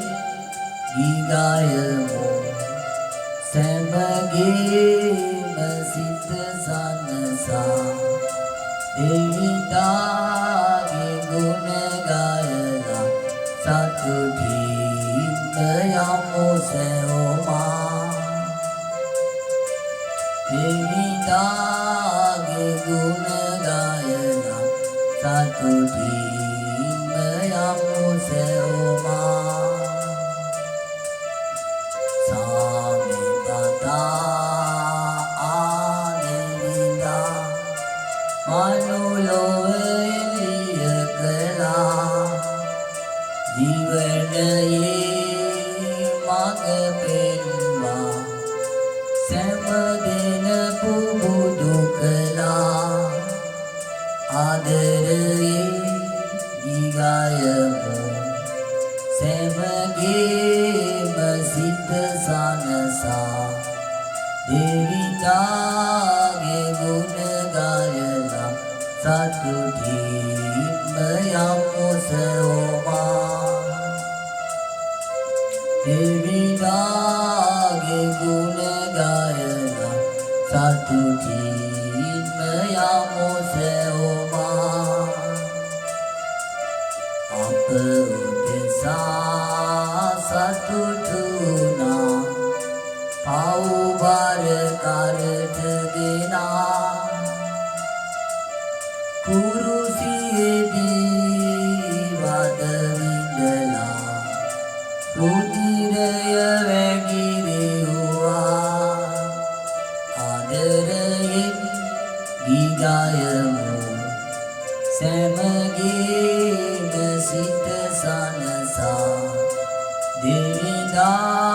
ගීගයමු සැමගේම සිත සනසා දෙවිදාගේ ගුණ ගයලා සතුටින්ම යමු සැවොමා දෙවිදාගේ ගුණ ගයලා සතුටින්ම යමු සැවොමා සාමිපතා ආනෙවිදා මනුලොව එළිය කළා ජීවනයේ මඟ පෙන්වා සැමදෙන පුබුදු කළා ආදරයේ ගීගයමු සැමගේම සිත සනසා දෙවිදාගේ ගුණ ගයලා සතුටින්ම යමු සැවොමා දෙවිදාගේ ගුණ ගයලා සතුටින්ම යමු සැවොමා අප උදෙසා සතුටු වුණා පව්වර කරටගෙනා කුරුසියේදී වද විඳලා රුධිරය වැගිරෙව්වා ආදරයෙන් ගීගයමු සැමගේම සිත සනසා දෙවිදාගේ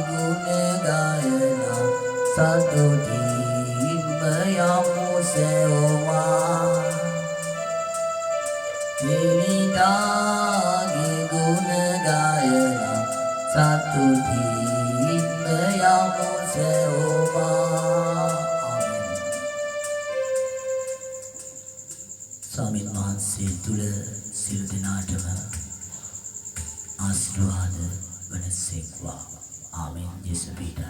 ගුණ ගයලා සතුටින්ම යමු සැවොමා දෙවිදාගේ ගුණ ගයලා සතුටින්ම යමු සැවොමා ස්වාමීන් වහන්සේ තුල සිල් දෙනාටම ආශිර්වාද වනසේක්වා ආමෙන්. යේසු පිටයි